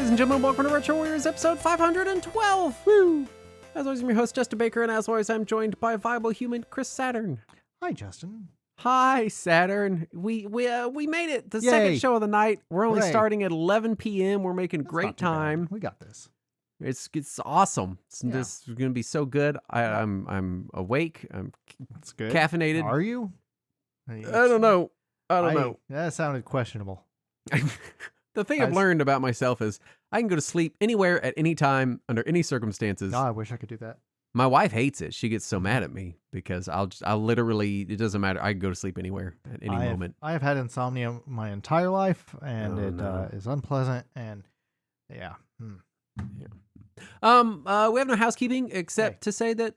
ladies and gentlemen. Welcome to Retro Warriors episode 512. Woo! As always, I'm your host, Justin Baker, and as always, I'm joined by viable human Chris Saturn. Hi, Justin. Hi, Saturn. We made it. The Yay. second show of the night. We're only Hooray. starting at 11 p.m. We're making That's great not too bad. time. We got this. It's awesome. Yeah. This is going to be so good. I'm awake. I'm That's good. caffeinated. Are you? I don't know. I don't know. That sounded questionable. The thing I've learned about myself is I can go to sleep anywhere at any time under any circumstances. No, I wish I could do that. My wife hates it. She gets so mad at me because I'll literally, it doesn't matter. I can go to sleep anywhere at any moment. I have had insomnia my entire life, and Oh, it no. is unpleasant. And yeah. We have no housekeeping except to say that,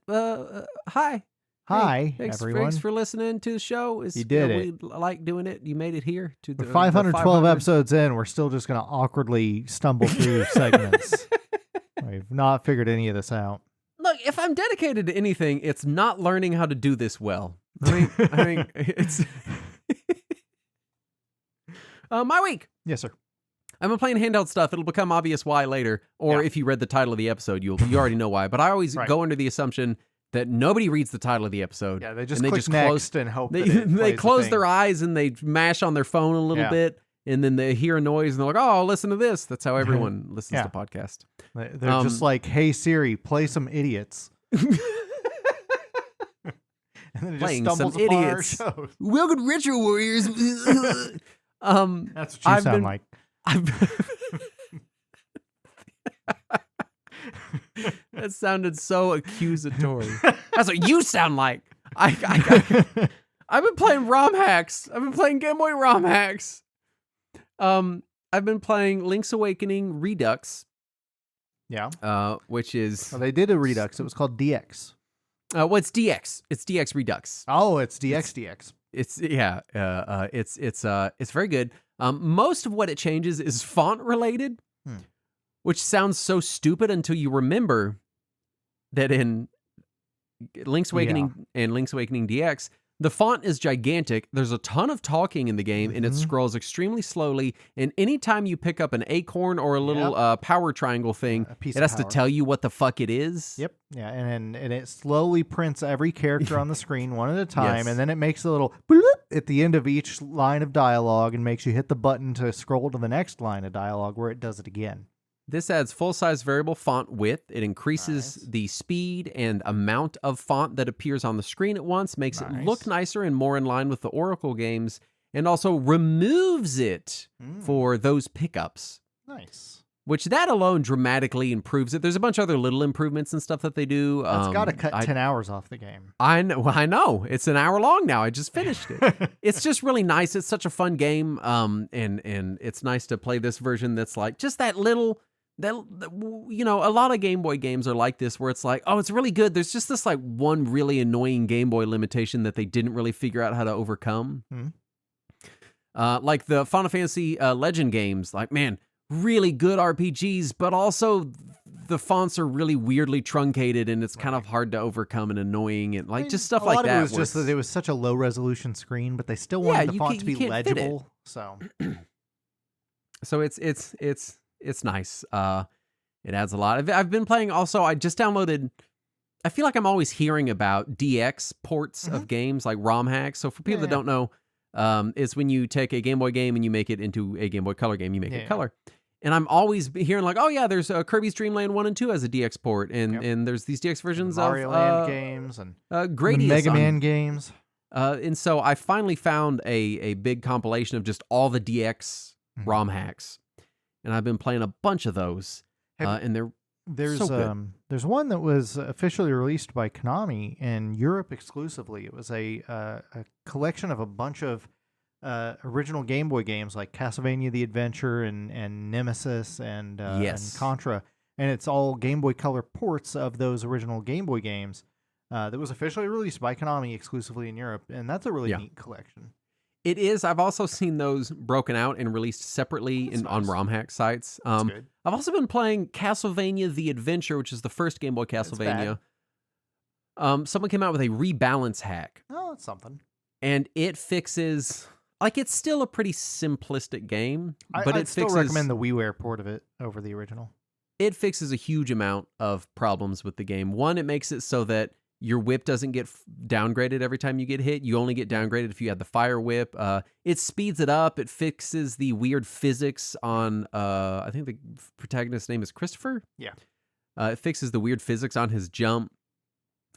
hi. Hi, Hey, everyone. Thanks for listening to the show. You did it. We like doing it. You made it here to the We're 512 500. episodes in. We're still just going to awkwardly stumble through segments. We've not figured any of this out. Look, if I'm dedicated to anything, it's not learning how to do this well. I mean, it's my week. Yes, sir. I've been playing handheld stuff. It'll become obvious why later, or Yeah. if you read the title of the episode, you already know why. But I always Right. go under the assumption that nobody reads the title of the episode. Yeah, they just and click next and hope They, that it they plays the close thing. their eyes and they mash on their phone a little Yeah. bit, and then they hear a noise and they're like, "Oh, listen to this." That's how everyone listens Yeah. to podcasts. They're just like, "Hey Siri, play some idiots." And then it just Playing stumbles some upon idiots. our shows. Welcome to Retro Warriors. That's what you I've sound been- like. That sounded so accusatory. That's what you sound like. I've been playing ROM hacks. I've been playing Game Boy ROM hacks. I've been playing Link's Awakening Redux, Yeah. which is Well, they did a Redux. It was called DX. it's DX. It's DX Redux. Oh, it's DX. It's it's very good. Most of what it changes is font related, which sounds so stupid until you remember that in Link's Awakening and Link's Awakening DX, the font is gigantic. There's a ton of talking in the game, and it scrolls extremely slowly. And anytime you pick up an acorn or a little power triangle thing, A piece it of has to power. tell you what the fuck it is. Yep. Yeah, and it slowly prints every character on the screen one at a time, Yes. and then it makes a little bloop at the end of each line of dialogue and makes you hit the button to scroll to the next line of dialogue where it does it again. This adds full-size variable font width. It increases Nice. the speed and amount of font that appears on the screen at once, makes it look nicer and more in line with the Oracle games, and also removes it for those pickups, Nice. which that alone dramatically improves it. There's a bunch of other little improvements and stuff that they do. That's got to cut 10 hours off the game. I know. It's an hour long now. I just finished it. It's just really nice. It's such a fun game. And it's nice to play this version that's like just that little... a lot of Game Boy games are like this, where it's like, oh, it's really good. There's just this like one really annoying Game Boy limitation that they didn't really figure out how to overcome. Like the Final Fantasy Legend games, like, man, really good RPGs, but also the fonts are really weirdly truncated, and it's kind of hard to overcome and annoying, and like just stuff like that. A lot of it was just that it was such a low resolution screen, but they still wanted the font to be legible. So It's nice. It adds a lot. I've been playing also, I just downloaded, I feel like I'm always hearing about DX ports of games like ROM hacks. So for people that don't know, it's when you take a Game Boy game and you make it into a Game Boy Color game, you make it color. And I'm always hearing like, oh yeah, there's Kirby's Dream Land 1 and 2 as a DX port. And there's these DX versions Mario of Land games and Gradius the Mega on- Man games. And so I finally found a big compilation of just all the DX ROM hacks. And I've been playing a bunch of those, and There's so good. There's one that was officially released by Konami in Europe exclusively. It was a collection of a bunch of original Game Boy games like Castlevania: The Adventure and Nemesis and Contra, and it's all Game Boy Color ports of those original Game Boy games. That was officially released by Konami exclusively in Europe, and that's a really neat collection. It is. I've also seen those broken out and released separately on ROM hack sites. Good. I've also been playing Castlevania: The Adventure, which is the first Game Boy Castlevania. Someone came out with a rebalance hack. Oh, that's something. And it fixes Like, it's still a pretty simplistic game, but I'd it still fixes recommend the WiiWare port of it over the original. it fixes a huge amount of problems with the game. One, it makes it so that your whip doesn't get downgraded every time you get hit. You only get downgraded if you have the fire whip. It speeds it up. It fixes the weird physics on, I think the protagonist's name is Christopher? Yeah. It fixes the weird physics on his jump.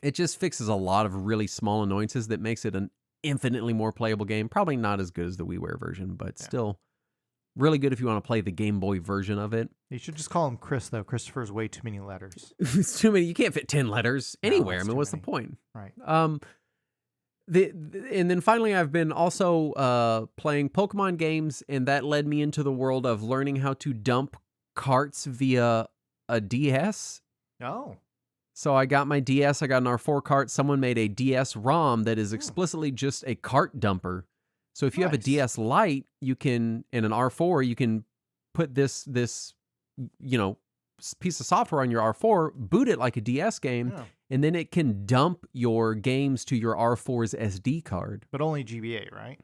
It just fixes a lot of really small annoyances that makes it an infinitely more playable game. Probably not as good as the WiiWare version, but still really good if you want to play the Game Boy version of it. You should just call him Chris, though. Christopher's way too many letters. It's too many. You can't fit 10 letters anywhere. it's I mean, too what's many. the point? Right. And then finally, I've been also playing Pokemon games, and that led me into the world of learning how to dump carts via a DS. Oh. So I got my DS, I got an R4 cart. Someone made a DS ROM that is explicitly just a cart dumper. So if you have a Nice. DS Lite, you can, in an R4, you can put this piece of software on your R4, boot it like a DS game, Yeah. and then it can dump your games to your R4's SD card. But only GBA, right?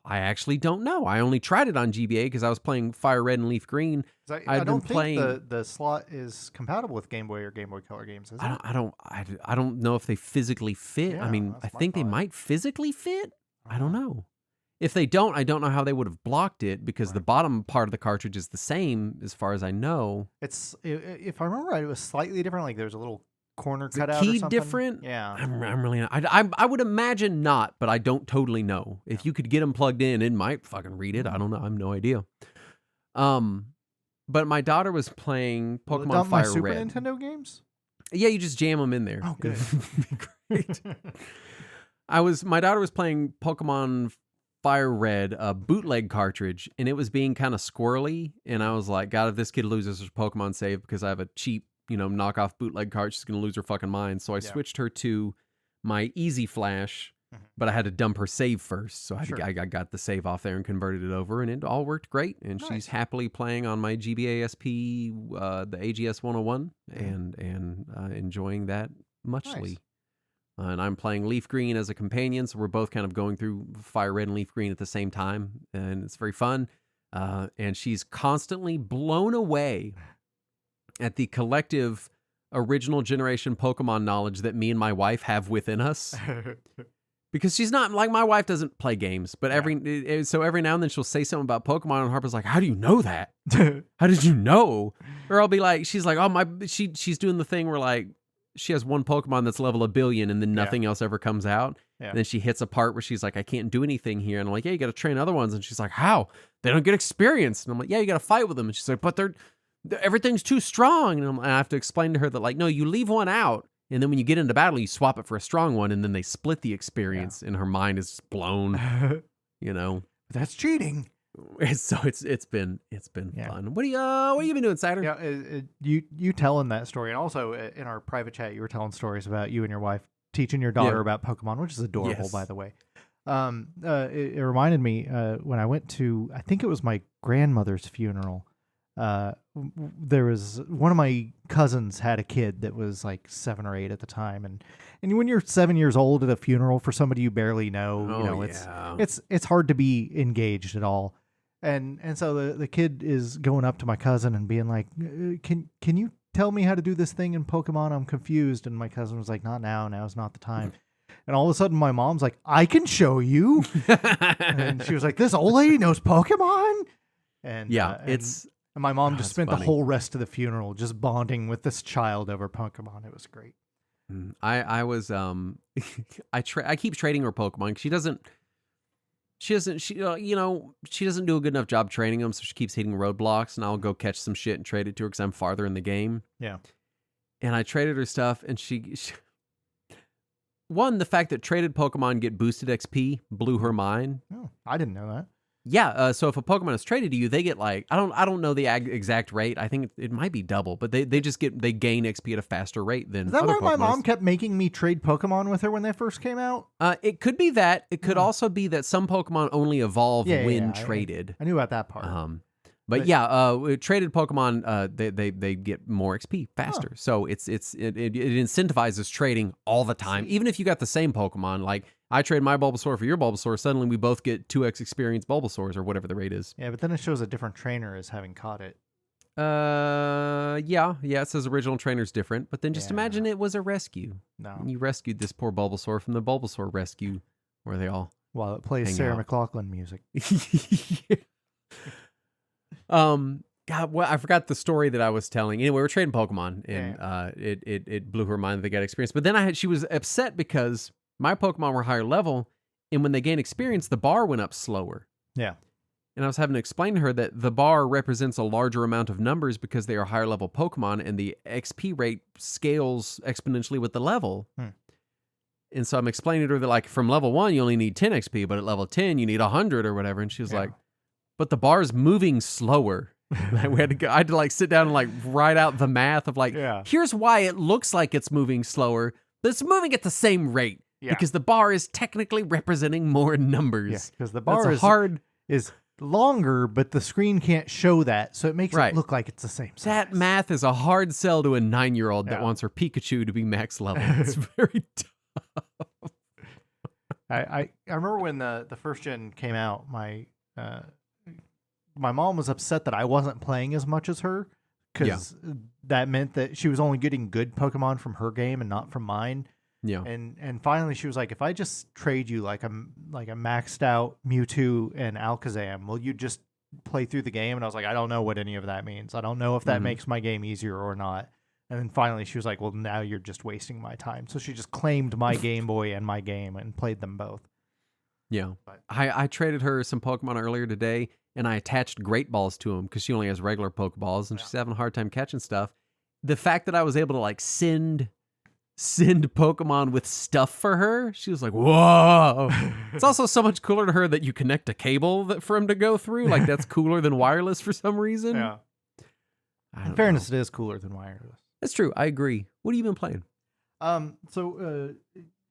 I actually don't know. I only tried it on GBA because I was playing Fire Red and Leaf Green. I I've don't been playing. think the slot is compatible with Game Boy or Game Boy Color games, is it? I don't know if they physically fit. Yeah, I mean, that's I my think they thought. might physically fit. I don't know. If they don't, I don't know how they would have blocked it because the bottom part of the cartridge is the same as far as I know. It's, if I remember right, it was slightly different. Like there's a little corner Is it cutout or keyed something. different? Yeah. I'm really not. I would imagine not, but I don't totally know. If you could get them plugged in, it might fucking read it. I don't know. I have no idea. But my daughter was playing Will it Pokemon dump my Fire Super Red. Nintendo games? Yeah, you just jam them in there. Oh, good. It'd be great. My daughter was playing Pokemon Fire Red, a bootleg cartridge, and it was being kind of squirrely. And I was like, God, if this kid loses her Pokemon save because I have a cheap, knockoff bootleg card, she's going to lose her fucking mind. So I switched her to my Easy Flash, but I had to dump her save first. So I got the save off there and converted it over, and it all worked great. And she's happily playing on my GBA SP, the AGS 101, and enjoying that muchly. Nice. And I'm playing Leaf Green as a companion, so we're both kind of going through Fire Red and Leaf Green at the same time, and it's very fun. And she's constantly blown away at the collective original generation Pokemon knowledge that me and my wife have within us. Because she's not, like, my wife doesn't play games, but every now and then she'll say something about Pokemon, and Harper's like, how do you know that? How did you know? Or I'll be like, she's like, she's doing the thing where, like, she has one Pokemon that's level 1 billion and then nothing else ever comes out. Yeah. And then she hits a part where she's like, I can't do anything here. And I'm like, yeah, you got to train other ones. And she's like, how? They don't get experience. And I'm like, yeah, you got to fight with them. And she's like, but everything's too strong. And I have to explain to her that, like, no, you leave one out. And then when you get into battle, you swap it for a strong one. And then they split the experience. And her mind is blown, That's cheating. So it's been fun. What have you been doing, Saturn? Yeah, you telling that story, and also in our private chat, you were telling stories about you and your wife teaching your daughter about Pokemon, which is adorable, by the way. It reminded me when I went to, I think it was my grandmother's funeral. There was one of my cousins had a kid that was like 7 or 8 at the time, and when you're 7 years old at a funeral for somebody you barely know, it's hard to be engaged at all. And so the kid is going up to my cousin and being like, can you tell me how to do this thing in Pokemon? I'm confused. And my cousin was like, not now. Now's not the time. And all of a sudden my mom's like, I can show you. And she was like, this old lady knows Pokemon. And and my mom just spent the whole rest of the funeral just bonding with this child over Pokemon. It was great. I was I keep trading her Pokemon. She doesn't do a good enough job training them, so she keeps hitting roadblocks, and I'll go catch some shit and trade it to her because I'm farther in the game. Yeah. And I traded her stuff, and she the fact that traded Pokemon get boosted XP blew her mind. Oh, I didn't know that. Yeah, so if a Pokemon is traded to you, they get like, I don't know the exact rate. I think it might be double, but they gain XP at a faster rate than other Pokemon. Is that why my mom kept making me trade Pokemon with her when they first came out? It could be that. It could also be that some Pokemon only evolve when traded. I knew about that part. But traded Pokemon, they get more XP faster. So it incentivizes trading all the time. Even if you got the same Pokemon, like I trade my Bulbasaur for your Bulbasaur. Suddenly, we both get 2x experience Bulbasaurs or whatever the rate is. Yeah, but then it shows a different trainer as having caught it. Yeah. It says original trainer's different, but then just imagine it was a rescue. No. And you rescued this poor Bulbasaur from the Bulbasaur rescue, where they all. Well, it plays Sarah McLachlan music. God, well, I forgot the story that I was telling. Anyway, we were trading Pokemon, and it blew her mind that they got experience. But then she was upset because my Pokemon were higher level, and when they gained experience, the bar went up slower. Yeah. And I was having to explain to her that the bar represents a larger amount of numbers because they are higher level Pokemon, and the XP rate scales exponentially with the level. And so I'm explaining to her that, like, from level 1, you only need 10 XP, but at level 10, you need 100 or whatever. And she was like, but the bar is moving slower. I had to like sit down and like write out the math of like, here's why it looks like it's moving slower, but it's moving at the same rate because the bar is technically representing more numbers. Yeah, because the bar is longer, but the screen can't show that, so it makes it look like it's the same size. That math is a hard sell to a 9-year-old that wants her Pikachu to be max level. It's very tough. I remember when the first gen came out, my mom was upset that I wasn't playing as much as her because that meant that she was only getting good Pokemon from her game and not from mine. Yeah. And finally she was like, if I just trade you like a maxed out Mewtwo and Alakazam, will you just play through the game? And I was like, I don't know what any of that means. I don't know if that makes my game easier or not. And then finally she was like, well, now you're just wasting my time. So she just claimed my Game Boy and my game and played them both. Yeah. I traded her some Pokemon earlier today, and I attached Great Balls to them because she only has regular Pokeballs, and she's having a hard time catching stuff. The fact that I was able to like send Pokemon with stuff for her, she was like, whoa. It's also so much cooler to her that you connect a cable for him to go through. Like, that's cooler than wireless for some reason. Yeah. In fairness, it is cooler than wireless. That's true. I agree. What have you been playing? So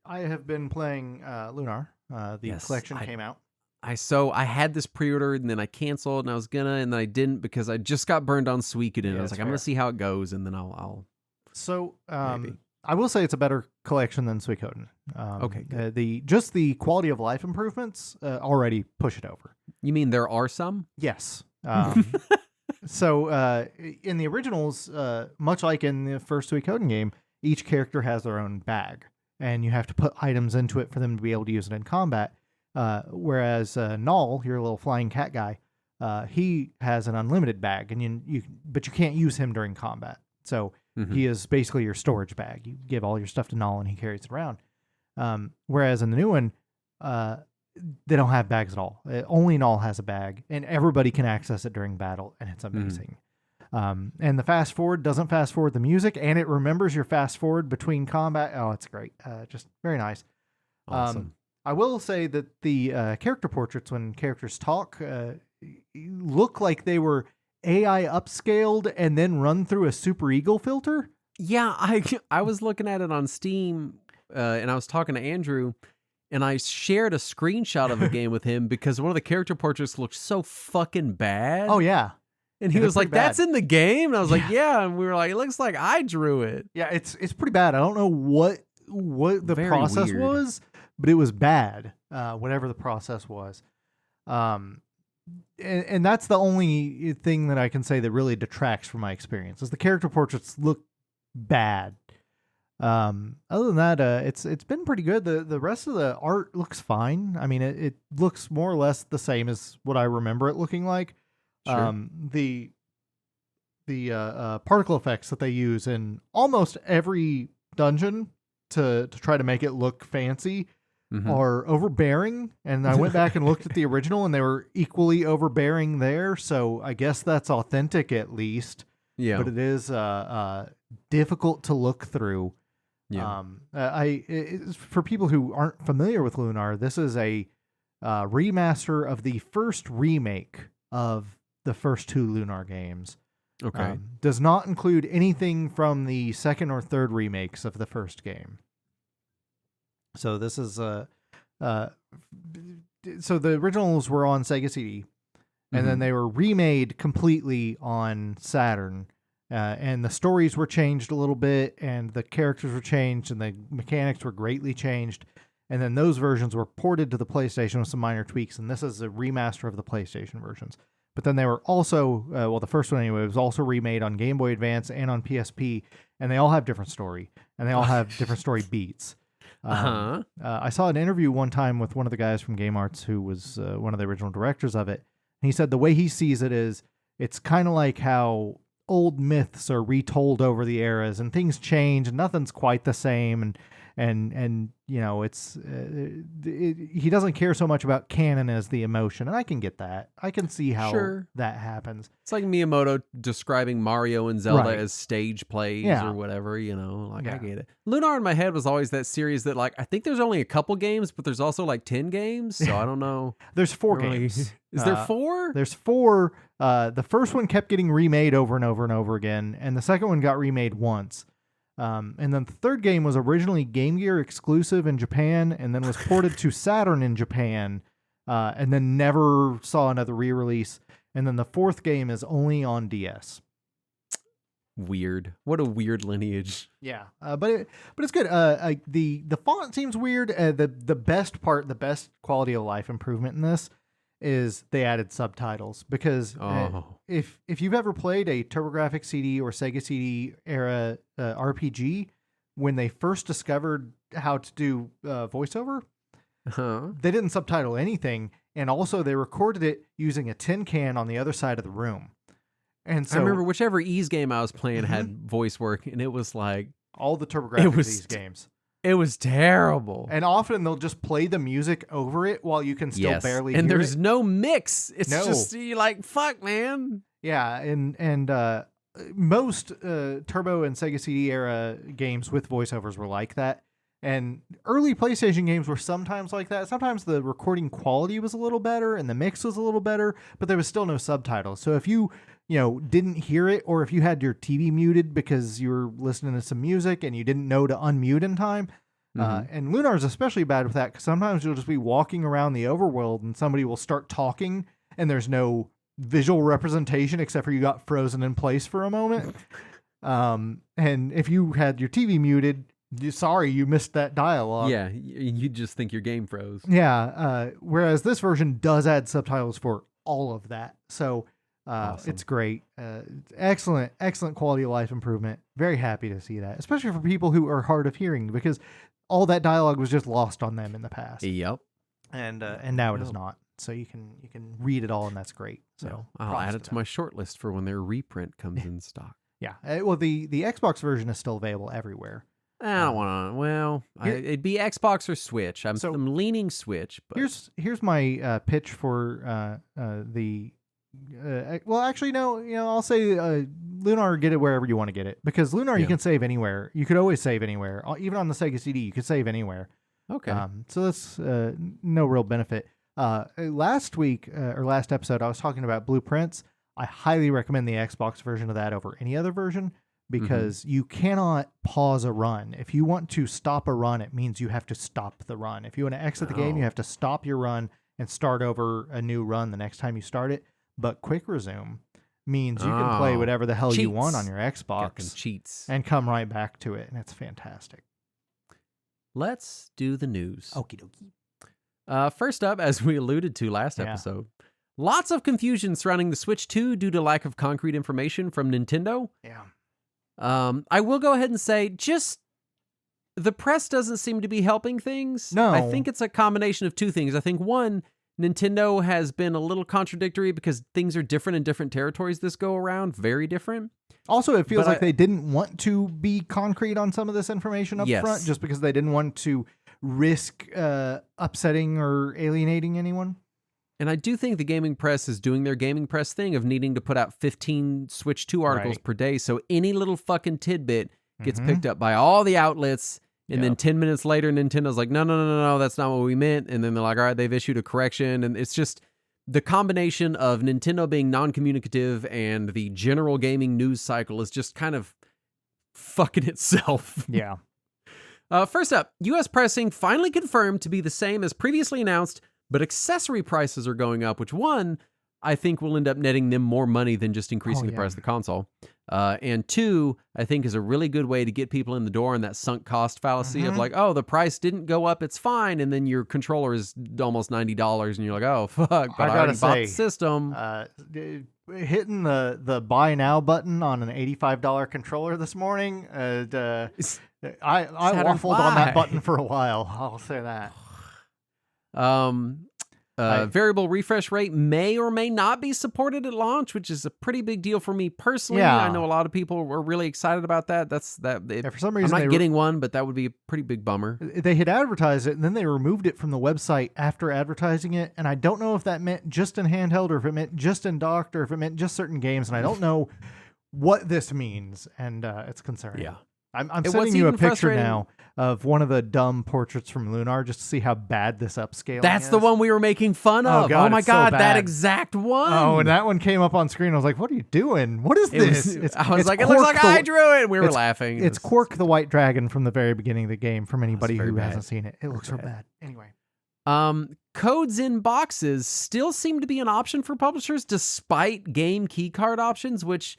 I have been playing Lunar. The collection came out. I had this pre-order, and then I canceled, and I was gonna, and then I didn't because I just got burned on Suikoden. I was like, I'm gonna see how it goes, and then I'll. So I will say it's a better collection than Suikoden. Okay, good. The quality of life improvements already push it over. You mean there are some? Yes. So in the originals, much like in the first Suikoden game, each character has their own bag, and you have to put items into it for them to be able to use it in combat. Whereas Null, your little flying cat guy, he has an unlimited bag, and but you can't use him during combat. So he is basically your storage bag. You give all your stuff to Null, and he carries it around. Whereas in the new one, they don't have bags at all. Only Null has a bag, and everybody can access it during battle, and it's amazing. And the fast forward doesn't fast forward the music, and it remembers your fast forward between combat. Oh, it's great. Just very nice. Awesome. I will say that the character portraits, when characters talk, look like they were AI upscaled and then run through a Super Eagle filter. Yeah, I was looking at it on Steam, and I was talking to Andrew, and I shared a screenshot of the game with him because one of the character portraits looked so fucking bad. Oh, yeah. And he was like, that's in the game? And I was like, yeah. And we were like, it looks like I drew it. Yeah, it's pretty bad. I don't know what the process was, but it was bad, whatever the process was. And that's the only thing that I can say that really detracts from my experience, is the character portraits look bad. Other than that, it's been pretty good. The rest of the art looks fine. I mean, it looks more or less the same as what I remember it looking like. Sure. The particle effects that they use in almost every dungeon to try to make it look fancy are overbearing, and I went back and looked at the original, and they were equally overbearing there, so I guess that's authentic at least. Yeah. But it is difficult to look through. Yeah. For people who aren't familiar with Lunar, this is a remaster of the first remake of the first two Lunar games. Okay. Does not include anything from the second or third remakes of the first game. So this is so the originals were on Sega CD, and then they were remade completely on Saturn, and the stories were changed a little bit, and the characters were changed, and the mechanics were greatly changed. and then those versions were ported to the PlayStation with some minor tweaks, and this is a remaster of the PlayStation versions. But then they were also, the first one anyway, was also remade on Game Boy Advance and on PSP, and they all have different story, and they all have different story beats. I saw an interview one time with one of the guys from Game Arts who was one of the original directors of it, and he said the way he sees it is, it's kind of like how old myths are retold over the eras, and things change, and nothing's quite the same, and you know, it's he doesn't care so much about canon as the emotion, and I can get that. I can see how that happens. It's like Miyamoto describing Mario and Zelda as stage plays or whatever, you know, like I get it. Lunar in my head was always that series that, like, I think there's only a couple games, but there's also like 10 games, so I don't know. There's 4 games. Is there 4? There's 4. The first one kept getting remade over and over and over again, and the second one got remade once. And then the third game was originally Game Gear exclusive in Japan, and then was ported to Saturn in Japan, and then never saw another re-release. And then the fourth game is only on DS. Weird. What a weird lineage. Yeah, but it's good. The font seems weird. The best part, the best quality of life improvement in this is they added subtitles, because if you've ever played a TurboGrafx CD or Sega CD era RPG, when they first discovered how to do voiceover, they didn't subtitle anything, and also they recorded it using a tin can on the other side of the room. And so I remember whichever Ys game I was playing had voice work, and it was like all the TurboGrafx Ys games. It was terrible. And often they'll just play the music over it while you can still barely hear it. And there's no mix. It's just, you're like, fuck, man. Yeah, and most Turbo and Sega CD era games with voiceovers were like that. And early PlayStation games were sometimes like that. Sometimes the recording quality was a little better and the mix was a little better, but there was still no subtitles. So if you didn't hear it, or if you had your TV muted because you were listening to some music and you didn't know to unmute in time, and Lunar's especially bad with that, because sometimes you'll just be walking around the overworld and somebody will start talking and there's no visual representation except for you got frozen in place for a moment. And if you had your TV muted, sorry, you missed that dialogue. Yeah, you just think your game froze. Yeah, whereas this version does add subtitles for all of that. So awesome. It's great. Excellent quality of life improvement. Very happy to see that, especially for people who are hard of hearing, because all that dialogue was just lost on them in the past. Yep. And now it is not. So you can read it all, and that's great. So I'll add it to my short list for when their reprint comes in stock. Yeah. Well, the Xbox version is still available everywhere. I don't want to. Well, it'd be Xbox or Switch. I'm leaning Switch. But here's my pitch for the. Well, actually, no. I'll say Lunar, get it wherever you want to get it, because Lunar you can save anywhere. You could always save anywhere, even on the Sega CD. You could save anywhere. Okay. So that's no real benefit. Last week or last episode, I was talking about Blueprints. I highly recommend the Xbox version of that over any other version, because you cannot pause a run. If you want to stop a run, it means you have to stop the run. If you want to exit the game, you have to stop your run and start over a new run the next time you start it. But quick resume means you can play whatever the hell you want on your Xbox cheats and come right back to it, and it's fantastic. Let's do the news. Okie dokie. First up, as we alluded to last episode, lots of confusion surrounding the Switch 2 due to lack of concrete information from Nintendo. Yeah. I will go ahead and say, just the press doesn't seem to be helping things. No. I think it's a combination of two things. I think, one, Nintendo has been a little contradictory because things are different in different territories this go around. Very different. Also, it feels like they didn't want to be concrete on some of this information up front, just because they didn't want to risk upsetting or alienating anyone. And I do think the gaming press is doing their gaming press thing of needing to put out 15 Switch 2 articles per day. So any little fucking tidbit gets picked up by all the outlets. And then 10 minutes later, Nintendo's like, no, that's not what we meant. And then they're like, all right, they've issued a correction. And it's just the combination of Nintendo being non-communicative and the general gaming news cycle is just kind of fucking itself. Yeah. First up, U.S. pricing finally confirmed to be the same as previously announced, but accessory prices are going up, which, one, I think will end up netting them more money than just increasing the price of the console. And 2, I think is a really good way to get people in the door in that sunk cost fallacy of like, oh, the price didn't go up, it's fine. And then your controller is almost $90 and you're like, oh, fuck, but I already bought the system. Hitting the buy now button on an $85 controller this morning, I waffled on that button for a while. I'll say that. Variable refresh rate may or may not be supported at launch, which is a pretty big deal for me personally. I know a lot of people were really excited about that. For some reason, I'm not getting one, but that would be a pretty big bummer. They had advertised it, and then they removed it from the website after advertising it, and I don't know if that meant just in handheld, or if it meant just in docked, or if it meant just certain games, and I don't know what this means, and it's concerning. Yeah. I'm sending you a picture now of one of the dumb portraits from Lunar just to see how bad this upscaling That's is. the one we were making fun of. God, oh my God, so that exact one. Oh, and that one came up on screen. I was like, what are you doing? What is this? It looks like I drew it. And we were laughing. It's Quark the White Dragon from the very beginning of the game, from anybody who hasn't seen it. It looks so bad. Anyway. Codes in boxes still seem to be an option for publishers despite game keycard options, which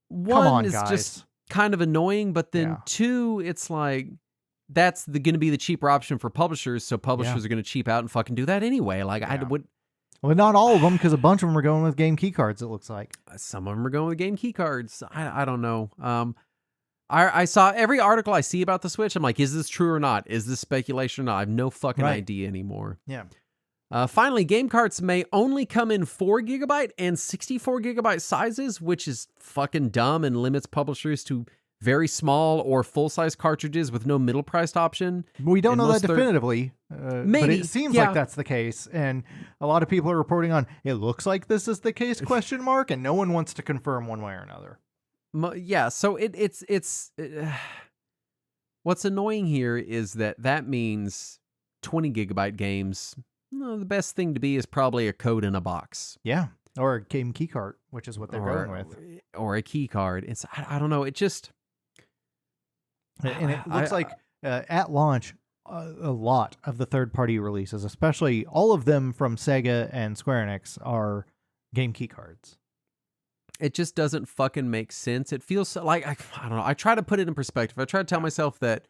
one is just kind of annoying, but then 2, it's like that's going to be the cheaper option for publishers, so publishers are going to cheap out and fucking do that anyway. Like I would. Well, not all of them, because a bunch of them are going with game keycards. It looks like some of them are going with game keycards. I don't know. I saw every article I see about the Switch. I'm like, is this true or not? Is this speculation or not? I have no fucking idea anymore. Yeah. Finally, game carts may only come in 4GB and 64GB sizes, which is fucking dumb and limits publishers to very small or full-size cartridges with no middle-priced option. We don't know that definitively. Maybe. But it seems like that's the case. And a lot of people are reporting on, it looks like this is the case, ? And no one wants to confirm one way or another. Yeah, so it's what's annoying here is that means 20GB games. No, the best thing to be is probably a code in a box. Yeah, or a game key card, which is what they're going with. Or a key card. It's I don't know. It just... And it looks like at launch, a lot of the third-party releases, especially all of them from Sega and Square Enix, are game key cards. It just doesn't fucking make sense. It feels like, I don't know. I try to put it in perspective. I try to tell myself that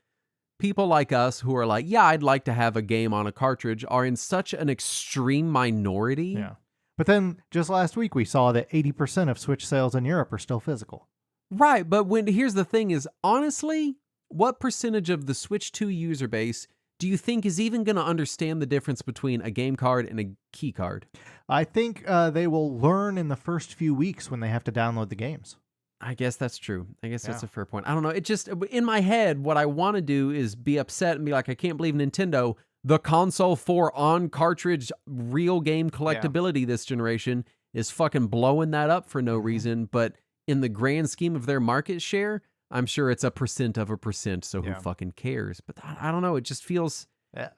people like us who are like, yeah, I'd like to have a game on a cartridge are in such an extreme minority. Yeah. But then just last week we saw that 80% of Switch sales in Europe are still physical. Right. But here's the thing is, honestly, what percentage of the Switch 2 user base do you think is even going to understand the difference between a game card and a key card? I think they will learn in the first few weeks when they have to download the games. I guess that's true. I guess that's a fair point. I don't know. It just, in my head, what I want to do is be upset and be like, I can't believe Nintendo, the console for on-cartridge real game collectability this generation, is fucking blowing that up for no reason. But in the grand scheme of their market share, I'm sure it's 1% of 1%, so who fucking cares? But I don't know. It just feels...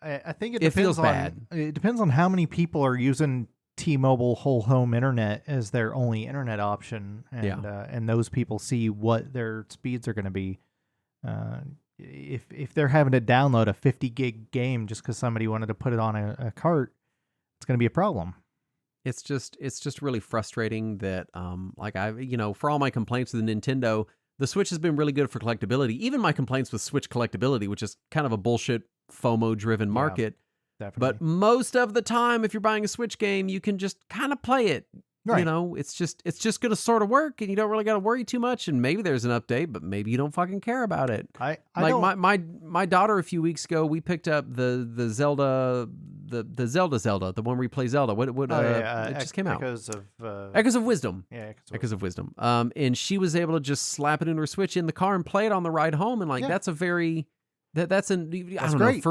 I think it feels bad. It depends on how many people are using T-Mobile whole home internet as their only internet option, and those people see what their speeds are going to be. If they're having to download a 50 gig game just because somebody wanted to put it on a cart, it's going to be a problem. It's just really frustrating that for all my complaints with Nintendo, the Switch has been really good for collectability. Even my complaints with Switch collectability, which is kind of a bullshit FOMO driven market. Definitely. But most of the time, if you're buying a Switch game, you can just kind of play it. Right. You know, it's just going to sort of work, and you don't really got to worry too much. And maybe there's an update, but maybe you don't fucking care about it. My daughter a few weeks ago, we picked up the Zelda, the Zelda, the one where you play Zelda. It just came out. Echoes of Wisdom. Yeah, Echoes of Wisdom. And she was able to just slap it into her Switch in the car and play it on the ride home. And that's a very that's great.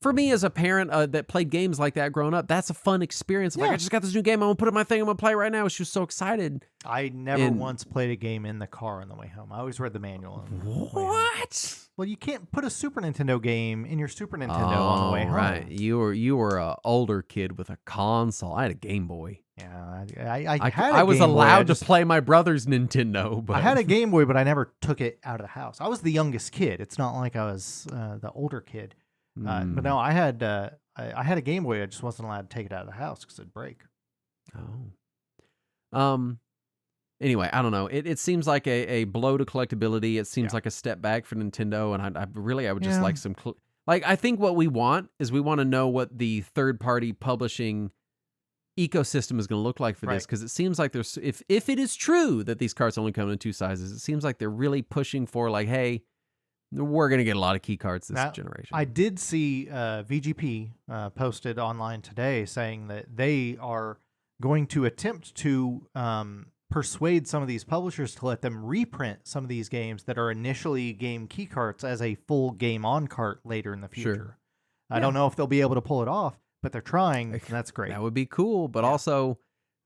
For me as a parent that played games like that growing up, that's a fun experience. Like, I just got this new game. I'm going to put it in my thing. I'm going to play it right now. She was so excited. I never once played a game in the car on the way home. I always read the manual. What? Well, you can't put a Super Nintendo game in your Super Nintendo on the way home. Right. You were an older kid with a console. I had a Game Boy. Yeah, I was allowed to play my brother's Nintendo. But I had a Game Boy, but I never took it out of the house. I was the youngest kid. It's not like I was the older kid. But no, I had a Game Boy. I just wasn't allowed to take it out of the house because it'd break. Oh. Anyway, I don't know. It seems like a blow to collectability. It seems like a step back for Nintendo, and I would just like some... I think what we want is we want to know what the third-party publishing ecosystem is going to look like for this, because it seems like there's... If it is true that these carts only come in 2 sizes, it seems like they're really pushing for, like, hey, we're going to get a lot of key cards this generation. I did see VGP posted online today saying that they are going to attempt to persuade some of these publishers to let them reprint some of these games that are initially game key carts as a full game on cart later in the future. Sure. I don't know if they'll be able to pull it off, but they're trying, and that's great. That would be cool, but also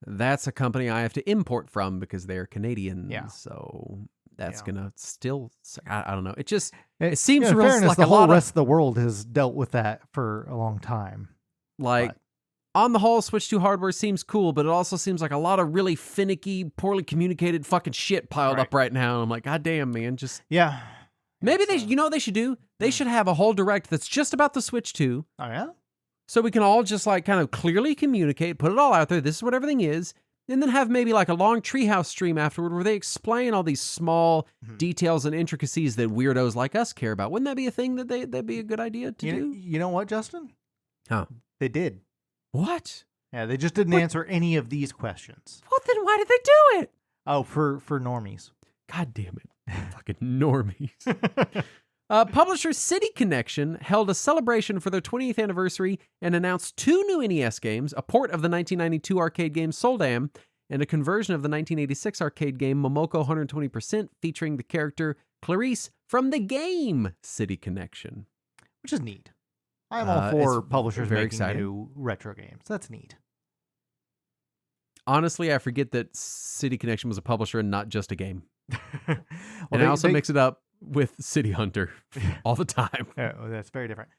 that's a company I have to import from because they're Canadian. Yeah. So that's gonna still... I don't know. It seems in real fairness, like the a whole lot rest of the world has dealt with that for a long time. On the whole, Switch 2 hardware seems cool, but it also seems like a lot of really finicky, poorly communicated fucking shit piled up right now. And I'm like, God damn, man, just... Yeah. Maybe you know what they should do? They should have a whole direct that's just about the Switch 2. Oh, yeah? So we can all just like kind of clearly communicate, put it all out there. This is what everything is. And then have maybe like a long Treehouse stream afterward where they explain all these small details and intricacies that weirdos like us care about. Wouldn't that be a thing that'd be a good idea to do? You know what, Justin? Huh? They did. What? Yeah, they just didn't answer any of these questions. Well, then why did they do it? Oh, for normies. God damn it. Fucking normies. Publisher City Connection held a celebration for their 20th anniversary and announced 2 new NES games, a port of the 1992 arcade game Soldam, and a conversion of the 1986 arcade game Momoko 120%, featuring the character Clarice from the game City Connection. Which is neat. I'm all for publishers very making exciting. new retro games. That's neat. Honestly, I forget that City Connection was a publisher and not just a game. Well, I also mix it up with City Hunter all the time. That's very different.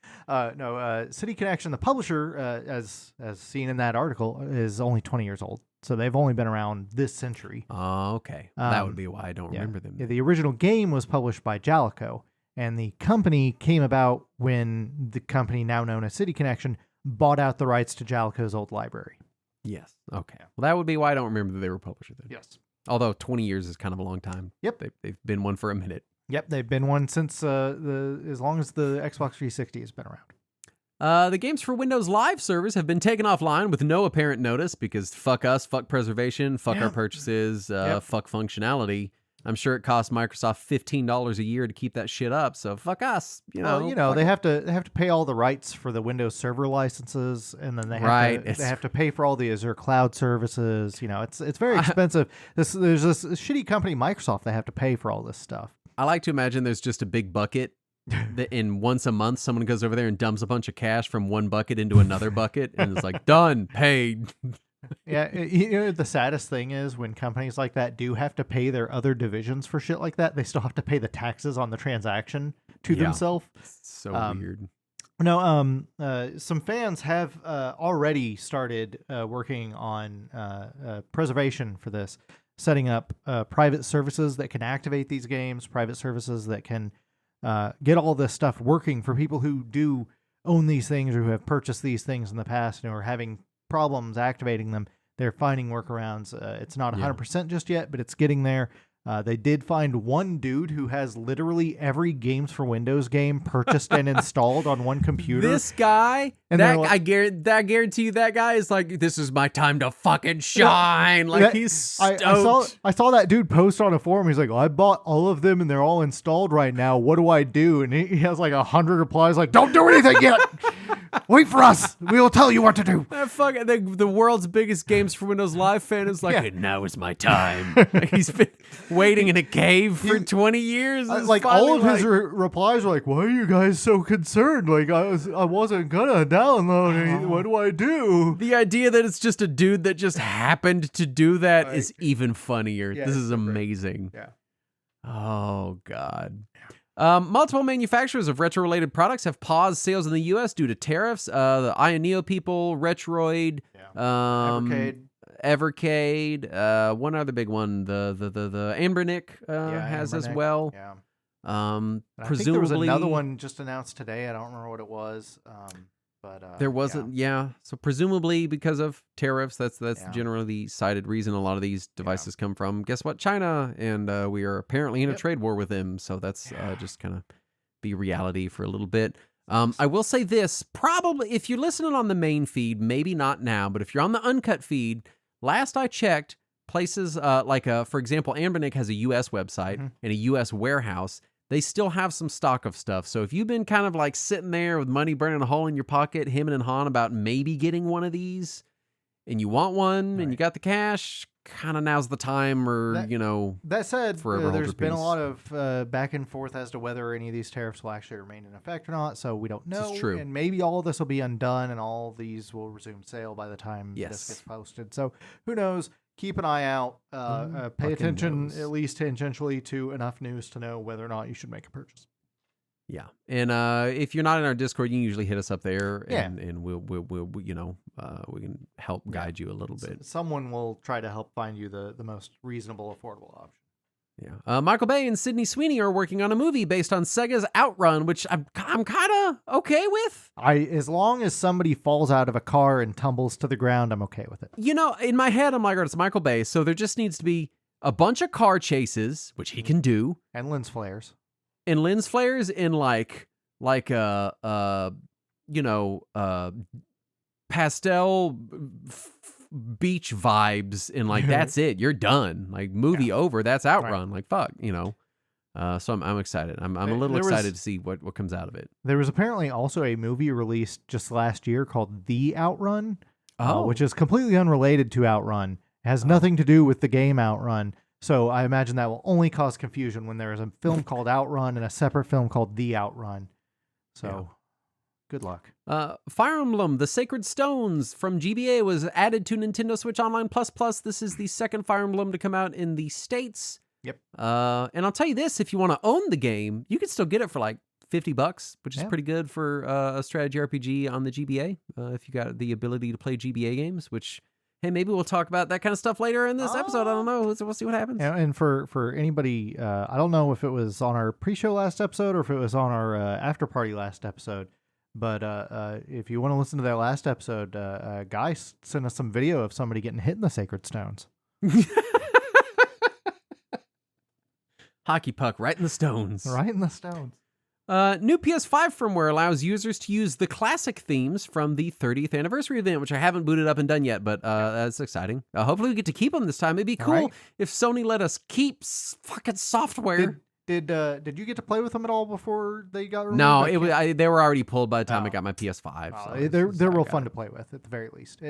City Connection, the publisher, as seen in that article, is only 20 years old. So they've only been around this century. Oh, okay. That would be why I don't remember them. Yeah, the original game was published by Jalico, and the company came about when the company now known as City Connection bought out the rights to Jalico's old library. Yes. Okay. Well, that would be why I don't remember that they were publisher then. Yes. Although 20 years is kind of a long time. Yep. They've been one for a minute. Yep, they've been one since as long as the Xbox 360 has been around. The games for Windows Live servers have been taken offline with no apparent notice because fuck us, fuck preservation, fuck our purchases, fuck functionality. I'm sure it costs Microsoft $15 a year to keep that shit up, so fuck us. They have to pay all the rights for the Windows Server licenses, and then they have to pay for all the Azure cloud services. It's very expensive. There's this shitty company, Microsoft, they have to pay for all this stuff. I like to imagine there's just a big bucket that once a month someone goes over there and dumps a bunch of cash from one bucket into another bucket, and it's like, done, paid. Yeah, the saddest thing is when companies like that do have to pay their other divisions for shit like that, they still have to pay the taxes on the transaction to themselves. So weird. No, some fans have already started working on preservation for this, setting up private services that can activate these games, private services that can get all this stuff working for people who do own these things or who have purchased these things in the past and are having problems activating them. They're finding workarounds. It's not 100% just yet, but it's getting there. They did find one dude who has literally every Games for Windows game purchased and installed on one computer. This guy, and I guarantee you that guy is like, this is my time to fucking shine. He's stoked. I saw that dude post on a forum. He's like, I bought all of them and they're all installed right now. What do I do? And he has like 100 replies like, don't do anything yet. Wait for us. We will tell you what to do. The world's biggest Games for Windows Live fan is like, now is my time. He's been waiting in a cave for 20 years. Like all of his replies are like, why are you guys so concerned? Like I wasn't gonna download it. What do I do? The idea that it's just a dude that just happened to do that is even funnier. This is amazing. Yeah. Oh God. Multiple manufacturers of retro-related products have paused sales in the U.S. due to tariffs. The Ioneo people, Retroid, Evercade, one other big one, the Anbernic has as well. Yeah. Presumably, I think there was another one just announced today. I don't remember what it was. But There wasn't, yeah. So presumably because of tariffs, that's Yeah. generally the cited reason a lot of these devices come from. Guess what? China, and we are apparently in a trade war with them. So that's just kind of be reality for a little bit. I will say this, probably if you're listening on the main feed, maybe not now, but if you're on the uncut feed, last I checked, places for example, Ambernick has a U.S. website and a U.S. warehouse. They still have some stock of stuff. So if you've been kind of like sitting there with money burning a hole in your pocket, hemming and hawing about maybe getting one of these, and you want one and you got the cash, kind of now's the time, or, That said, forever there's hold been your a lot of back and forth as to whether any of these tariffs will actually remain in effect or not. So we don't know. This is true. And maybe all of this will be undone and all of these will resume sale by the time this gets posted. So who knows? Keep an eye out. Pay attention, at least tangentially, to enough news to know whether or not you should make a purchase. Yeah, and if you're not in our Discord, you can usually hit us up there, and we'll we can help guide you a little bit. Someone will try to help find you the most reasonable, affordable option. Yeah, Michael Bay and Sydney Sweeney are working on a movie based on Sega's Outrun, which I'm kind of okay with. As long as somebody falls out of a car and tumbles to the ground, I'm okay with it. In my head, I'm like, it's Michael Bay, so there just needs to be a bunch of car chases, which he can do, and lens flares. And lens flares in pastel beach vibes, and like that's it. You're done. Like movie over. That's Outrun. Like fuck, So I'm excited. I'm a little excited to see what comes out of it. There was apparently also a movie released just last year called The Outrun, which is completely unrelated to Outrun. It has nothing to do with the game Outrun. So I imagine that will only cause confusion when there is a film called Outrun and a separate film called The Outrun. So good luck. Fire Emblem, The Sacred Stones from GBA was added to Nintendo Switch Online Plus Plus. This is the second Fire Emblem to come out in the States. Yep. And I'll tell you this, if you want to own the game, you can still get it for like $50, which is pretty good for a strategy RPG on the GBA. If you got the ability to play GBA games, which... Hey, maybe we'll talk about that kind of stuff later in this episode. I don't know. We'll see what happens. And for anybody, I don't know if it was on our pre-show last episode or if it was on our after-party last episode, but if you want to listen to that last episode, Guy sent us some video of somebody getting hit in the Sacred Stones. Hockey puck right in the stones. Right in the stones. New PS5 firmware allows users to use the classic themes from the 30th anniversary event, which I haven't booted up and done yet, but that's exciting. Hopefully we get to keep them this time. It'd be cool if Sony let us keep fucking software. Did you get to play with them at all before they got removed? No, they were already pulled by the time I got my PS5. They're real fun to play with at the very least.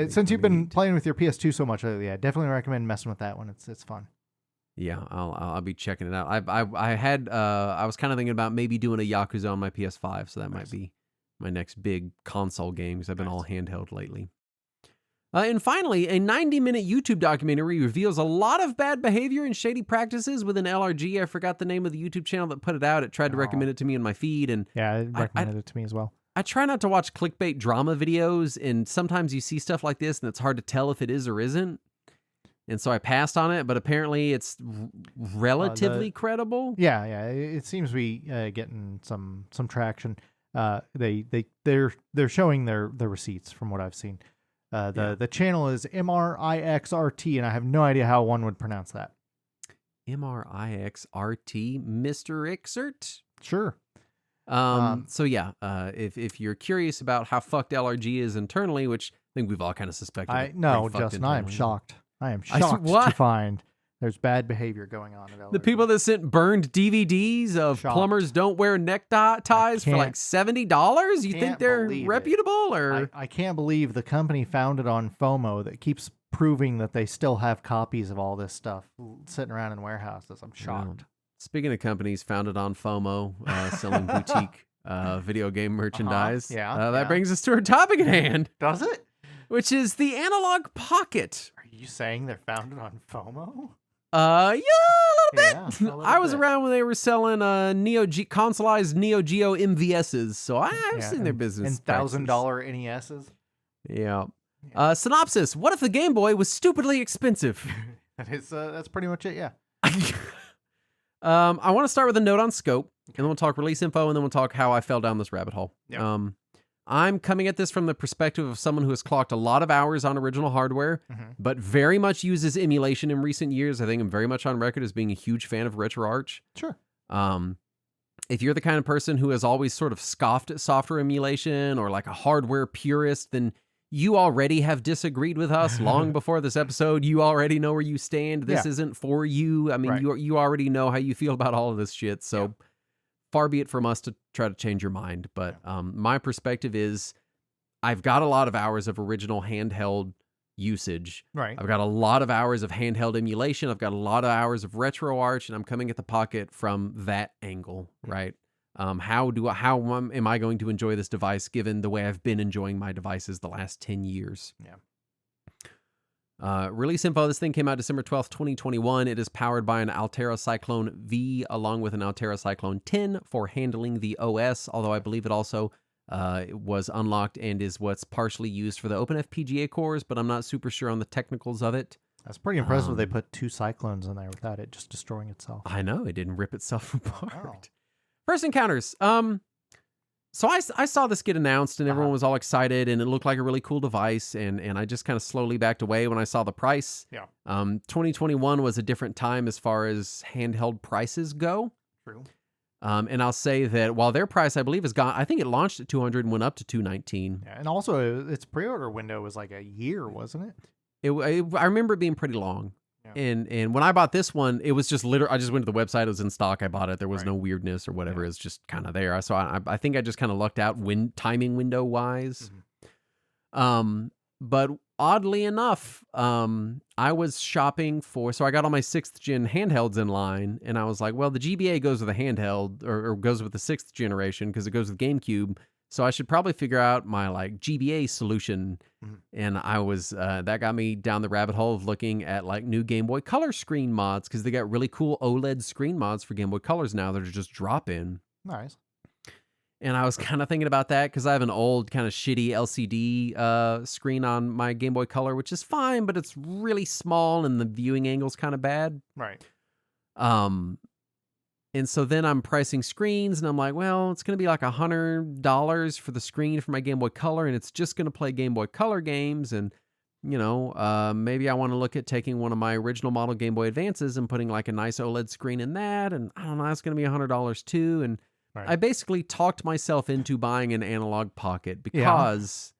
Since you've been playing with your PS2 so much lately, I definitely recommend messing with that one. It's fun. Yeah, I'll be checking it out. I was kind of thinking about maybe doing a Yakuza on my PS5, so that might be my next big console game because I've been all handheld lately. And finally, a 90-minute YouTube documentary reveals a lot of bad behavior and shady practices within LRG. I forgot the name of the YouTube channel that put it out. It tried to recommend it to me in my feed, and it recommended it to me as well. I try not to watch clickbait drama videos, and sometimes you see stuff like this, and it's hard to tell if it is or isn't. And so I passed on it, but apparently it's relatively credible. Yeah, it seems to be getting some traction. They're showing their receipts from what I've seen. The channel is MRIXRT, and I have no idea how one would pronounce that. MRIXRT, Mr. Ixert? Sure. So yeah, if you're curious about how fucked LRG is internally, which I think we've all kind of suspected. Justin, I am shocked. I am shocked to find there's bad behavior going on at LRG. The people that sent burned DVDs of plumbers don't wear neckties for like $70? You think they're reputable? Or I can't believe the company founded on FOMO that keeps proving that they still have copies of all this stuff sitting around in warehouses. I'm shocked. Speaking of companies founded on FOMO, selling boutique video game merchandise, that brings us to our topic at hand. Does it? Which is the Analogue Pocket. Are you saying they're founded on FOMO? Yeah, a little bit. I was bit. around when they were selling consoleized Neo Geo MVSs, so I've seen their business. And $1,000 NESs. Yeah. Synopsis: what if the Game Boy was stupidly expensive? That's pretty much it. Yeah. I want to start with a note on scope, and then we'll talk release info, and then we'll talk how I fell down this rabbit hole. Yep. I'm coming at this from the perspective of someone who has clocked a lot of hours on original hardware, Mm-hmm. but very much uses emulation in recent years. I think I'm very much on record as being a huge fan of RetroArch. Sure. If you're the kind of person who has always sort of scoffed at software emulation or like a hardware purist, then you already have disagreed with us long before this episode. You already know where you stand. This isn't for you. I mean, Right. you already know how you feel about all of this shit. So far be it from us to try to change your mind. But my perspective is I've got a lot of hours of original handheld usage. Right. I've got a lot of hours of handheld emulation. I've got a lot of hours of RetroArch, and I'm coming at the pocket from that angle, right? How am I going to enjoy this device given the way I've been enjoying my devices the last 10 years? Yeah. Release info, this thing came out December 12th, 2021. It is powered by an Altera Cyclone V along with an Altera Cyclone 10 for handling the OS, although I believe it also was unlocked and is what's partially used for the OpenFPGA cores, but I'm not super sure on the technicals of it. That's pretty impressive. They put 2 cyclones in there without it just destroying itself. I know, it didn't rip itself apart. Wow. First encounters. So I saw this get announced and everyone was all excited and it looked like a really cool device and I just kind of slowly backed away when I saw the price. Yeah. 2021 was a different time as far as handheld prices go. True. And I'll say that while their price, I believe, has gone, I think it launched at $200 and went up to $219. Yeah, and also its pre-order window was like a year, wasn't it? I remember it being pretty long. Yeah. And when I bought this one, it was just literally, I just went to the website, it was in stock, I bought it, there was no weirdness or whatever, it's just kind of there. So I think I just kind of lucked out timing window wise. Mm-hmm. But oddly enough, I was shopping so I got all my 6th gen handhelds in line, and I was like, well, the GBA goes with the handheld, or goes with the 6th generation, because it goes with GameCube, so I should probably figure out my, like, GBA solution, and I was, that got me down the rabbit hole of looking at, like, new Game Boy Color screen mods, because they got really cool OLED screen mods for Game Boy Colors now that are just drop-in. Nice. And I was kind of thinking about that because I have an old kind of shitty LCD screen on my Game Boy Color, which is fine, but it's really small and the viewing angle's kind of bad. Right. And so then I'm pricing screens and I'm like, well, it's going to be like $100 for the screen for my Game Boy Color, and it's just going to play Game Boy Color games. And, you know, maybe I want to look at taking one of my original model Game Boy Advances and putting like a nice OLED screen in that. And I don't know, that's going to be $100 too. And I basically talked myself into buying an Analogue Pocket because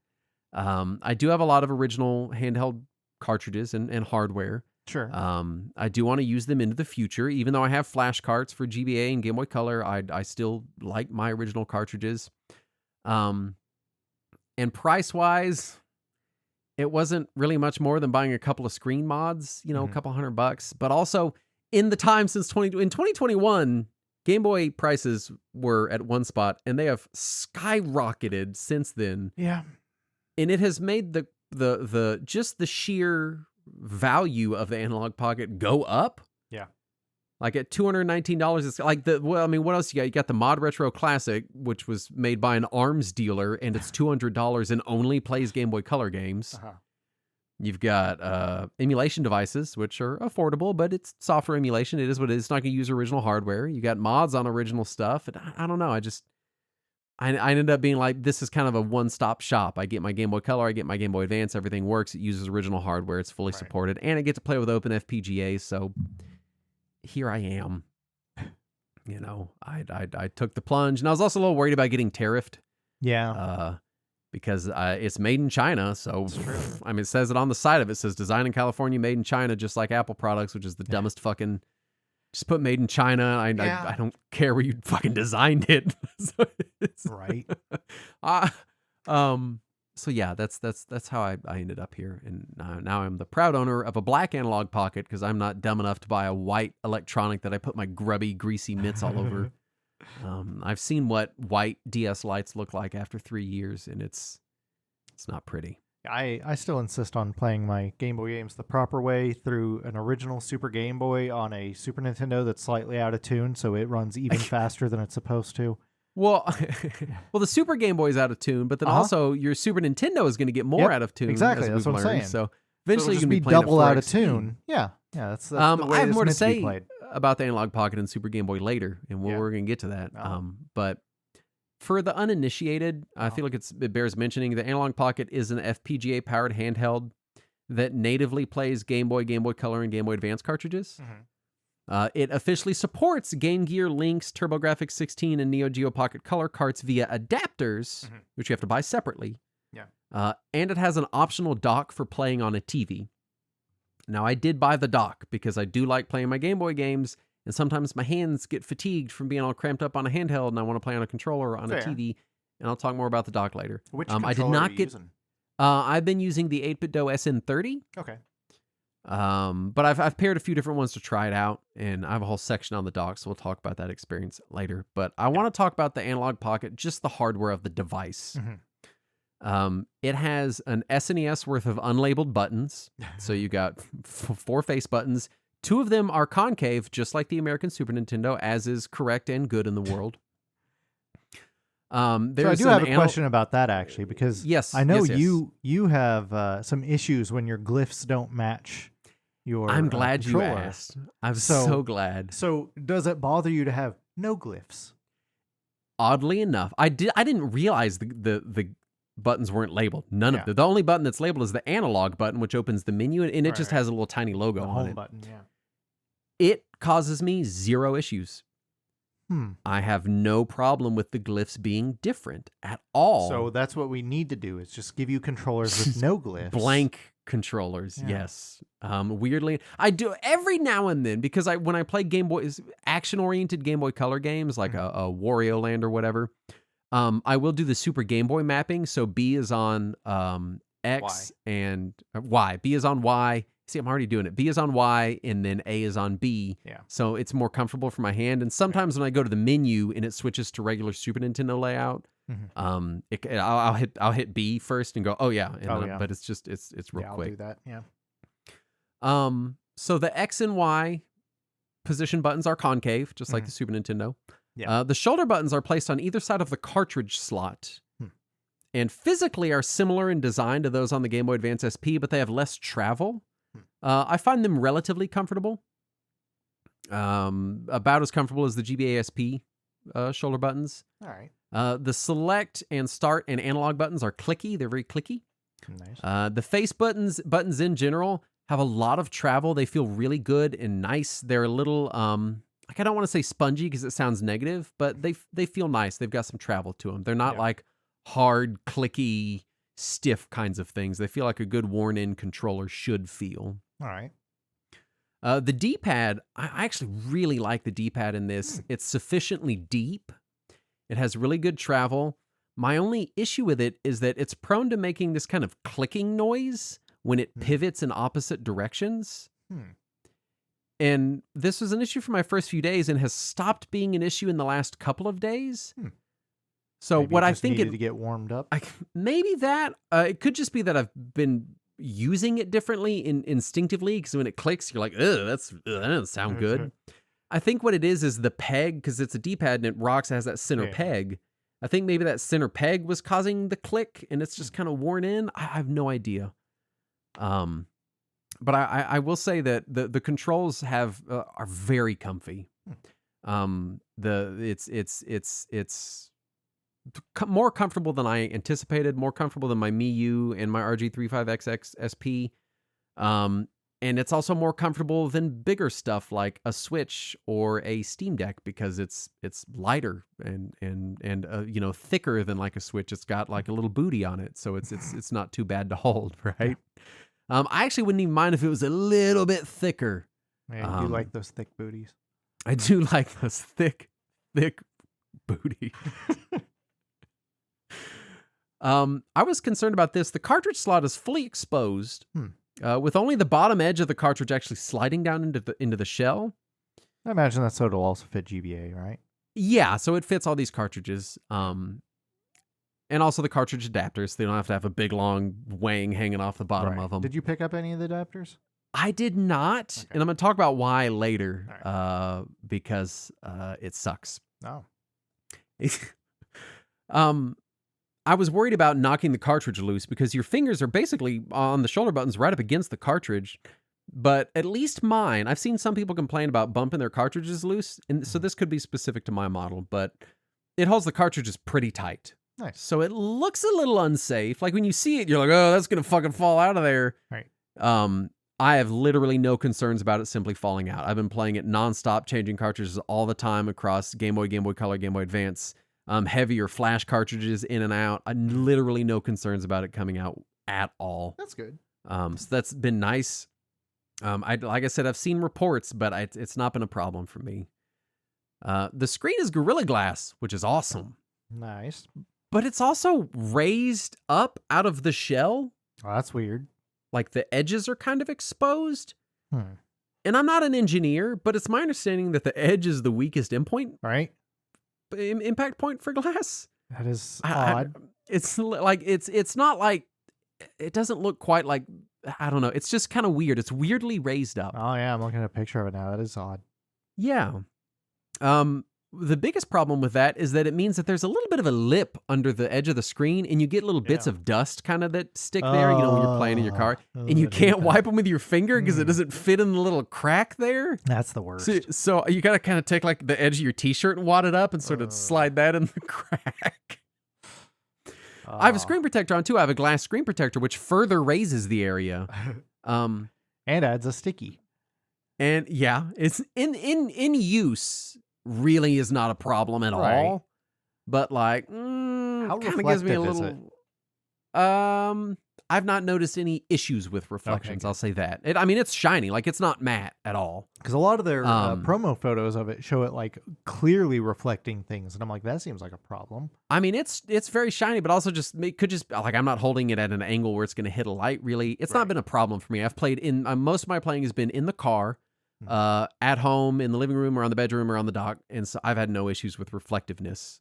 I do have a lot of original handheld cartridges and hardware. Sure. I do want to use them into the future. Even though I have flash carts for GBA and Game Boy Color, I still like my original cartridges. And price-wise, it wasn't really much more than buying a couple of screen mods, you know, a couple $100. But also, in the time since in 2021... Game Boy prices were at one spot, and they have skyrocketed since then. Yeah, and it has made the just the sheer value of the Analog Pocket go up. Yeah, like at $219, it's like what else you got? You got the Mod Retro Classic, which was made by an arms dealer, and it's $200 and only plays Game Boy Color games. You've got emulation devices, which are affordable, but it's software emulation. It is what it is. It's not going to use original hardware. You got mods on original stuff. And I don't know. I ended up being like, this is kind of a one-stop shop. I get my Game Boy Color. I get my Game Boy Advance. Everything works. It uses original hardware. It's fully supported. And I get to play with OpenFPGA. So here I am. You know, I took the plunge. And I was also a little worried about getting tariffed. Yeah. Because it's made in China, so I mean, it says it on the side of it. It says designed in California, made in China, just like Apple products, which is the dumbest fucking. Just put made in China. I don't care where you fucking designed it. So right. So yeah, that's how I ended up here, and now I'm the proud owner of a black Analog Pocket because I'm not dumb enough to buy a white electronic that I put my grubby, greasy mitts all over. I've seen what white DS lights look like after 3 years, and it's not pretty. I still insist on playing my Game Boy games the proper way through an original Super Game Boy on a Super Nintendo that's slightly out of tune, so it runs even faster than it's supposed to. Well, the Super Game Boy is out of tune, but then also your Super Nintendo is going to get more out of tune. Exactly, that's what I'm saying. So eventually you can be playing double out of tune. Yeah, that's the way I have more to meant to be say played. about the Analog Pocket and Super Game Boy later, and we're going to get to that. But For the uninitiated, I feel like it bears mentioning the Analog Pocket is an FPGA-powered handheld that natively plays Game Boy, Game Boy Color, and Game Boy Advance cartridges. It officially supports Game Gear, Lynx, TurboGrafx 16, and Neo Geo Pocket Color carts via adapters, which you have to buy separately. Yeah. And it has an optional dock for playing on a TV. Now, I did buy the dock because I do like playing my Game Boy games, and sometimes my hands get fatigued from being all cramped up on a handheld, and I want to play on a controller or on a TV. And I'll talk more about the dock later. Which controller I did not are you get. using? I've been using the 8BitDo SN30. Okay. But I've paired a few different ones to try it out, and I have a whole section on the dock, so we'll talk about that experience later. But I want to talk about the Analog Pocket, just the hardware of the device. It has an SNES worth of unlabeled buttons. So you got 4 face buttons. 2 of them are concave, just like the American Super Nintendo, as is correct and good in the world. So I do have a question about that, actually, because I know you have some issues when your glyphs don't match your I'm glad controller. you asked. I'm so glad. So does it bother you to have no glyphs? Oddly enough, I didn't realize the buttons weren't labeled. None of them. The only button that's labeled is the analog button, which opens the menu, and it just has a little tiny logo on it. Button, yeah. It causes me 0 issues. I have no problem with the glyphs being different at all. So that's what we need to do, is just give you controllers with no glyphs. Blank controllers, yes. Weirdly, I do every now and then, because when I play Game Boy, action-oriented Game Boy Color games, like a Wario Land or whatever, I will do the Super Game Boy mapping. So B is on X and Y. B is on Y. See, I'm already doing it. B is on Y, and then A is on B. Yeah. So it's more comfortable for my hand. And sometimes when I go to the menu and it switches to regular Super Nintendo layout, I'll hit B first and go, oh yeah, but it's just it's real quick. I'll do that. Yeah. So the X and Y position buttons are concave, just like the Super Nintendo. Yeah. The shoulder buttons are placed on either side of the cartridge slot. And physically are similar in design to those on the Game Boy Advance SP, but they have less travel. I find them relatively comfortable. About as comfortable as the GBA SP shoulder buttons. All right. The select and start and analog buttons are clicky. They're very clicky. Nice. The face buttons in general have a lot of travel. They feel really good and nice. They're a little I don't want to say spongy because it sounds negative, but they feel nice. They've got some travel to them. They're not like hard, clicky, stiff kinds of things. They feel like a good worn-in controller should feel. All right. The D-pad, I actually really like the D-pad in this. It's sufficiently deep. It has really good travel. My only issue with it is that it's prone to making this kind of clicking noise when it pivots in opposite directions. And this was an issue for my first few days and has stopped being an issue in the last couple of days. So Maybe what I think needed it to get warmed up. maybe that it could just be that I've been using it differently instinctively, because when it clicks, you're like, ugh, that doesn't sound good. I think what it is the peg, because it's a D-pad and it rocks, it has that center peg. I think maybe that center peg was causing the click, and it's just kind of worn in. I have no idea. But I will say that the controls are very comfy. It's more comfortable than I anticipated, more comfortable than my Mii and my RG35XX SP. And it's also more comfortable than bigger stuff like a Switch or a Steam Deck, because it's lighter and thicker than like a Switch. It's got like a little booty on it, so it's not too bad to hold, right? I actually wouldn't even mind if it was a little bit thicker. Man, you do like those thick booties. I do like those thick booty. I was concerned about this. The cartridge slot is fully exposed, with only the bottom edge of the cartridge actually sliding down into the shell. I imagine that so it'll also fit GBA, right? Yeah, so it fits all these cartridges. And also the cartridge adapters. They don't have to have a big long wang hanging off the bottom of them. Did you pick up any of the adapters? I did not, and I'm going to talk about why later, because it sucks. Oh. I was worried about knocking the cartridge loose, because your fingers are basically on the shoulder buttons right up against the cartridge. But at least mine, I've seen some people complain about bumping their cartridges loose, and so this could be specific to my model, but it holds the cartridges pretty tight. Nice. So it looks a little unsafe. Like when you see it, you're like, oh, that's going to fucking fall out of there. Right. I have literally no concerns about it simply falling out. I've been playing it nonstop, changing cartridges all the time across Game Boy, Game Boy Color, Game Boy Advance, heavier flash cartridges in and out. I literally no concerns about it coming out at all. That's good. So that's been nice. Like I said, I've seen reports, but it's not been a problem for me. The screen is Gorilla Glass, which is awesome. Nice. But it's also raised up out of the shell. Oh, that's weird. Like the edges are kind of exposed. Hmm. And I'm not an engineer, but it's my understanding that the edge is the weakest Right. impact point for glass. That is odd. It's like it's not like it doesn't look quite like, I don't know. It's just kind of weird. It's weirdly raised up. Oh yeah, I'm looking at a picture of it now. That is odd. Yeah. The biggest problem with that is that it means that there's a little bit of a lip under the edge of the screen, and you get little bits of dust kind of that stick there, when you're playing in your car, and you can't wipe them with your finger because it doesn't fit in the little crack there. That's the worst. So you got to kind of take like the edge of your t-shirt and wad it up and sort of slide that in the crack. I have a screen protector on too. I have a glass screen protector, which further raises the area. And adds a sticky. And yeah, it's in use really is not a problem at all. But like, how kind of gives me a reflective little. is it? I've not noticed any issues with reflections. Okay, I'll say that. I mean, it's shiny. Like it's not matte at all. Because a lot of their promo photos of it show it like clearly reflecting things, and I'm like, that seems like a problem. I mean, it's very shiny, but also it could just like I'm not holding it at an angle where it's going to hit a light. Really, it's not been a problem for me. I've played in most of my playing has been in the car. At home, in the living room, or on the bedroom, or on the dock, and so I've had no issues with reflectiveness.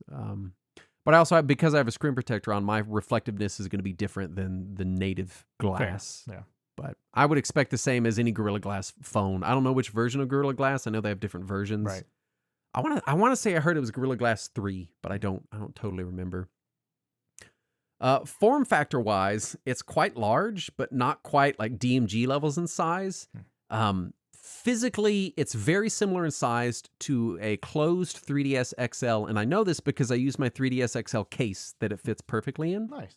But I also because I have a screen protector on, my reflectiveness is going to be different than the native glass. Fair. Yeah, but I would expect the same as any Gorilla Glass phone. I don't know which version of Gorilla Glass. I know they have different versions. Right. I want to say I heard it was Gorilla Glass 3, but I don't totally remember. Form factor wise, it's quite large, but not quite like DMG levels in size. Physically, it's very similar in size to a closed 3DS XL, and I know this because I use my 3DS XL case that it fits perfectly in. Nice.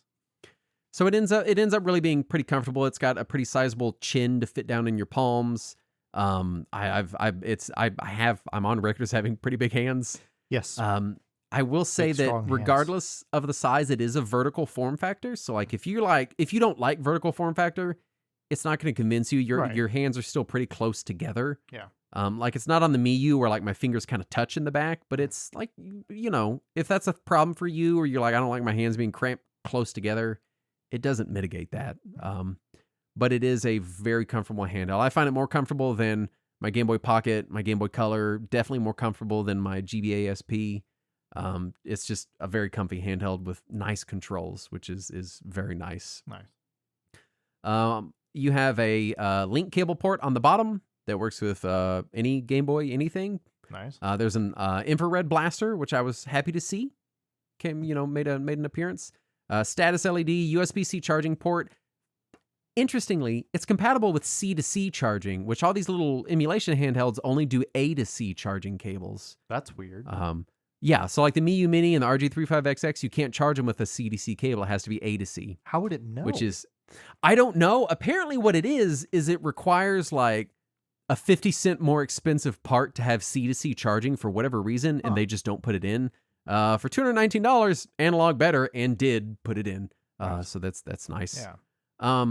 So it ends up really being pretty comfortable. It's got a pretty sizable chin to fit down in your palms. I'm on record as having pretty big hands. Yes. I will say Big, that strong regardless of the size, it is a vertical form factor. So like if you don't like vertical form factor, it's not going to convince you. Your hands are still pretty close together. Yeah. Like it's not on the Miu where like my fingers kind of touch in the back, but it's like, if that's a problem for you, or you're like, I don't like my hands being cramped close together, it doesn't mitigate that. But it is a very comfortable handheld. I find it more comfortable than my Game Boy Pocket, my Game Boy Color, definitely more comfortable than my GBA SP. It's just a very comfy handheld with nice controls, which is very nice. Nice. You have a link cable port on the bottom that works with any Game Boy anything. Nice. There's an infrared blaster, which I was happy to see. Made an appearance. Status LED, USB-C charging port. Interestingly, it's compatible with C to C charging, which all these little emulation handhelds only do A to C charging cables. That's weird. Yeah, so like the Miu Mini and the RG35XX, you can't charge them with a C to C cable. It has to be A to C. How would it know? Which is, I don't know. Apparently what it is it requires like a 50-cent more expensive part to have C to C charging for whatever reason, and they just don't put it in. For $219, Analogue better and did put it in. So that's nice. Yeah.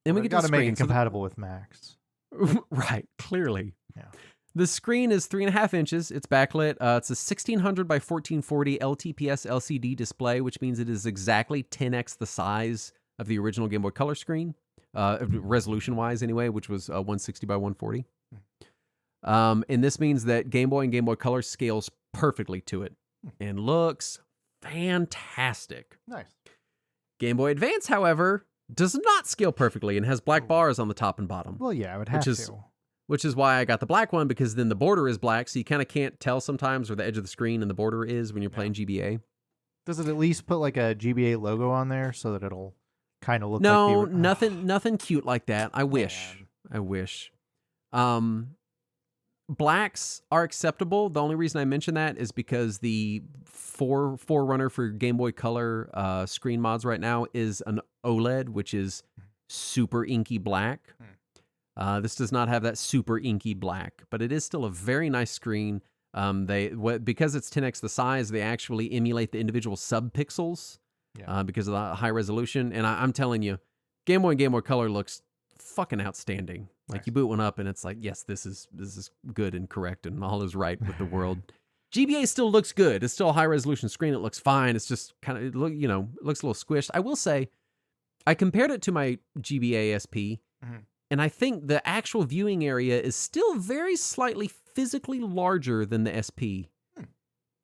Then we get to the make screen. it compatible with Macs. Right, clearly. Yeah. The screen is 3.5 inches. It's backlit. It's a 1600 by 1440 LTPS LCD display, which means it is exactly 10x the size of the original Game Boy Color screen, resolution-wise anyway, which was 160 by 140. And this means that Game Boy and Game Boy Color scales perfectly to it and looks fantastic. Nice. Game Boy Advance, however, does not scale perfectly and has black bars on the top and bottom. Well, yeah, it would have to. Which is why I got the black one, because then the border is black, so you kind of can't tell sometimes where the edge of the screen and the border is when you're playing GBA. Does it at least put like a GBA logo on there so that it'll kind of look no, like nothing cute like that. I wish. Man. I wish. blacks are acceptable. The only reason I mention that is because the forerunner for Game Boy Color screen mods right now is an OLED, which is super inky black. This does not have that super inky black, but it is still a very nice screen. Because it's 10x the size, they actually emulate the individual subpixels because of the high resolution. And I'm telling you, Game Boy and Game Boy Color looks fucking outstanding. Like you boot one up and it's like, yes, this is good and correct and all is right with the world. GBA still looks good. It's still a high resolution screen. It looks fine. It's just kind of looks a little squished. I will say, I compared it to my GBA SP, and I think the actual viewing area is still very slightly physically larger than the SP.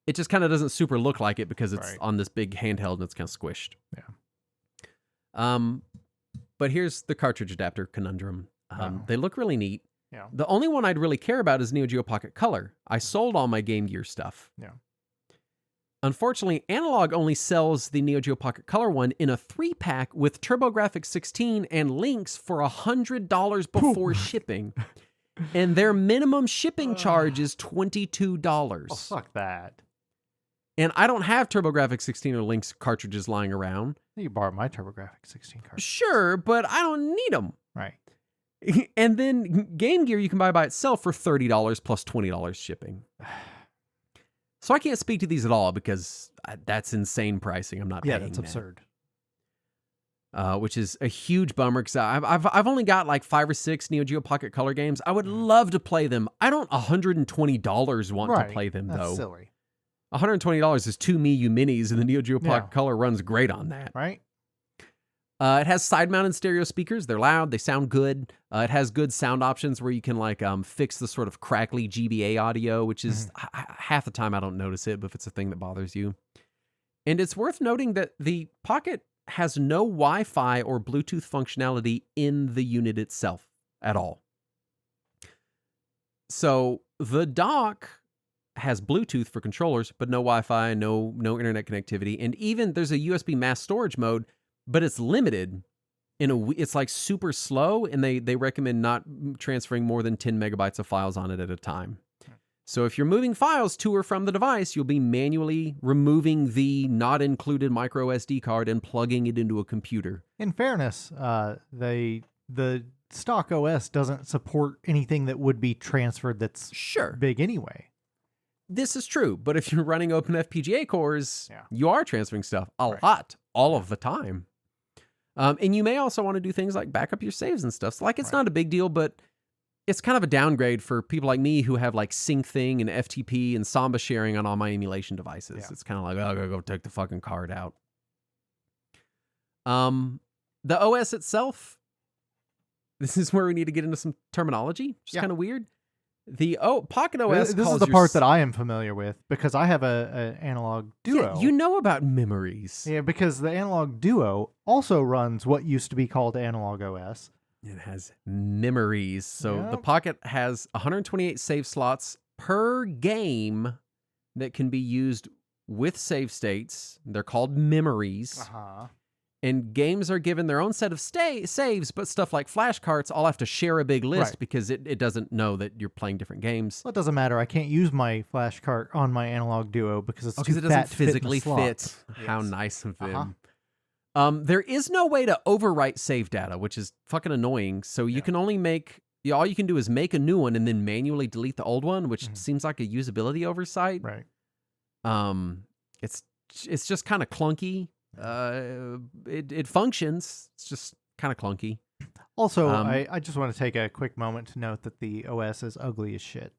It just kind of doesn't super look like it because it's on this big handheld and it's kind of squished. But here's the cartridge adapter conundrum. They look really neat. The only one I'd really care about is Neo Geo Pocket Color. I sold all my Game Gear stuff. Unfortunately, Analogue only sells the Neo Geo Pocket Color one in a 3-pack with TurboGrafx 16 and links for $100 before shipping. And their minimum shipping charge is $22. Oh, fuck that. And I don't have TurboGrafx 16 or Lynx cartridges lying around. You borrow my TurboGrafx 16 cartridge. Sure, but I don't need them. Right. And then Game Gear you can buy by itself for $30 plus $20 shipping. So I can't speak to these at all because that's insane pricing. I'm not paying that's absurd. Which is a huge bummer because I've only got like 5 or 6 Neo Geo Pocket Color games. I would love to play them. I don't $120 want to play them though. That's silly. $120 is 2 Mii U Minis, and the Neo Geo Pocket Color runs great on that. Right. It has side-mounted stereo speakers. They're loud. They sound good. It has good sound options where you can like fix the sort of crackly GBA audio, which is half the time I don't notice it, but if it's a thing that bothers you. And it's worth noting that the Pocket has no Wi-Fi or Bluetooth functionality in the unit itself at all. So the dock has Bluetooth for controllers, but no Wi-Fi, no internet connectivity, and even there's a USB mass storage mode, but it's limited. It's like super slow, and they recommend not transferring more than 10 megabytes of files on it at a time. So if you're moving files to or from the device, you'll be manually removing the not included micro SD card and plugging it into a computer. In fairness, the stock OS doesn't support anything that would be transferred that's big anyway. This is true, but if you're running open FPGA cores, you are transferring stuff a lot, all of the time. And you may also want to do things like back up your saves and stuff. So like it's not a big deal, but it's kind of a downgrade for people like me who have like SyncThing and FTP and Samba sharing on all my emulation devices. It's kind of like, oh, I gotta go take the fucking card out. The OS itself, this is where we need to get into some terminology, which is kind of weird. The Pocket OS. This is the part that I am familiar with because I have an Analog Duo. Yeah, you know about memories. Yeah, because the Analog Duo also runs what used to be called Analog OS. It has memories. So the Pocket has 128 save slots per game that can be used with save states. They're called memories. And games are given their own set of saves, but stuff like flashcards all have to share a big list because it doesn't know that you're playing different games. Well, it doesn't matter. I can't use my flashcard on my Analog Duo because it's too it doesn't fat physically fit. In the fit. slot. How nice of them. There is no way to overwrite save data, which is fucking annoying. So you can only all you can do is make a new one and then manually delete the old one, which seems like a usability oversight. Right. It's just kind of clunky. It functions. It's just kind of clunky. Also, I just want to take a quick moment to note that the OS is ugly as shit.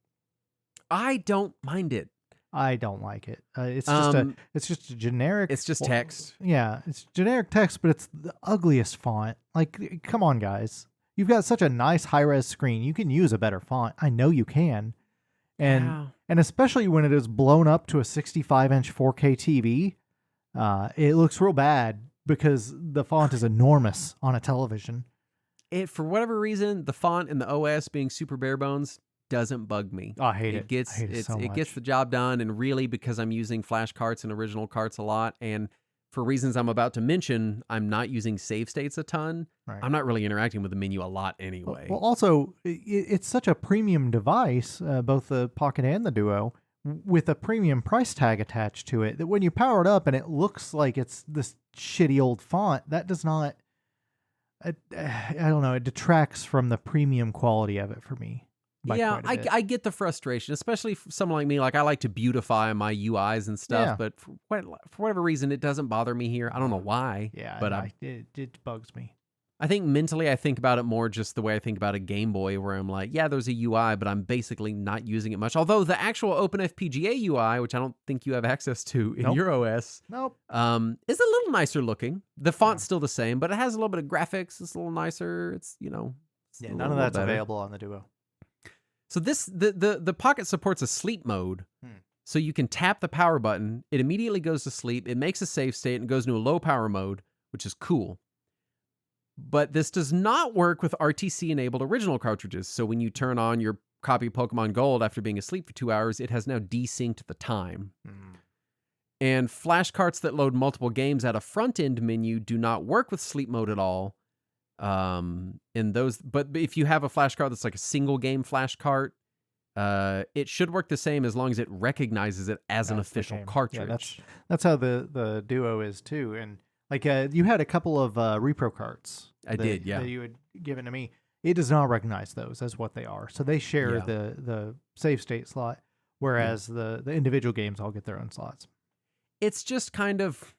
I don't mind it. I don't like it. It's just a generic. It's just text. Yeah, it's generic text, but it's the ugliest font. Like, come on, guys. You've got such a nice high-res screen. You can use a better font. I know you can. And especially when it is blown up to a 65-inch 4K TV, it looks real bad because the font is enormous on a television. For whatever reason, the font and the OS being super bare bones doesn't bug me. Oh, I hate it. It gets the job done, and really because I'm using flash carts and original carts a lot, and for reasons I'm about to mention, I'm not using save states a ton. Right. I'm not really interacting with the menu a lot Well, anyway. well, also, it's such a premium device, both the Pocket and the Duo, with a premium price tag attached to it, that when you power it up and it looks like it's this shitty old font, that does not, I don't know, it detracts from the premium quality of it for me. Yeah, I get the frustration, especially for someone like me. Like, I like to beautify my UIs and stuff, Yeah. but for whatever reason, it doesn't bother me here. I don't know why. Yeah, but it bugs me. I think mentally I think about it more just the way I think about a Game Boy, where I'm like, yeah, there's a UI, but I'm basically not using it much. Although the actual OpenFPGA UI, which I don't think you have access to in your OS, is a little nicer looking. The font's still the same, but it has a little bit of graphics. It's a little nicer. It's, None of that's available on the Duo. So the Pocket supports a sleep mode. So you can tap the power button. It immediately goes to sleep. It makes a save state and goes into a low power mode, which is cool. But this does not work with RTC-enabled original cartridges. So when you turn on your copy of Pokemon Gold after being asleep for 2 hours, it has now desynced the time. And flash carts that load multiple games at a front-end menu do not work with sleep mode at all. But if you have a flash cart that's like a single game flash cart, it should work the same as long as it recognizes it as an official cartridge. Yeah, that's how the Duo is too. And like you had a couple of repro carts. I did, yeah. That you had given to me. It does not recognize those as what they are. So they share the save state slot, whereas the individual games all get their own slots. It's just kind of,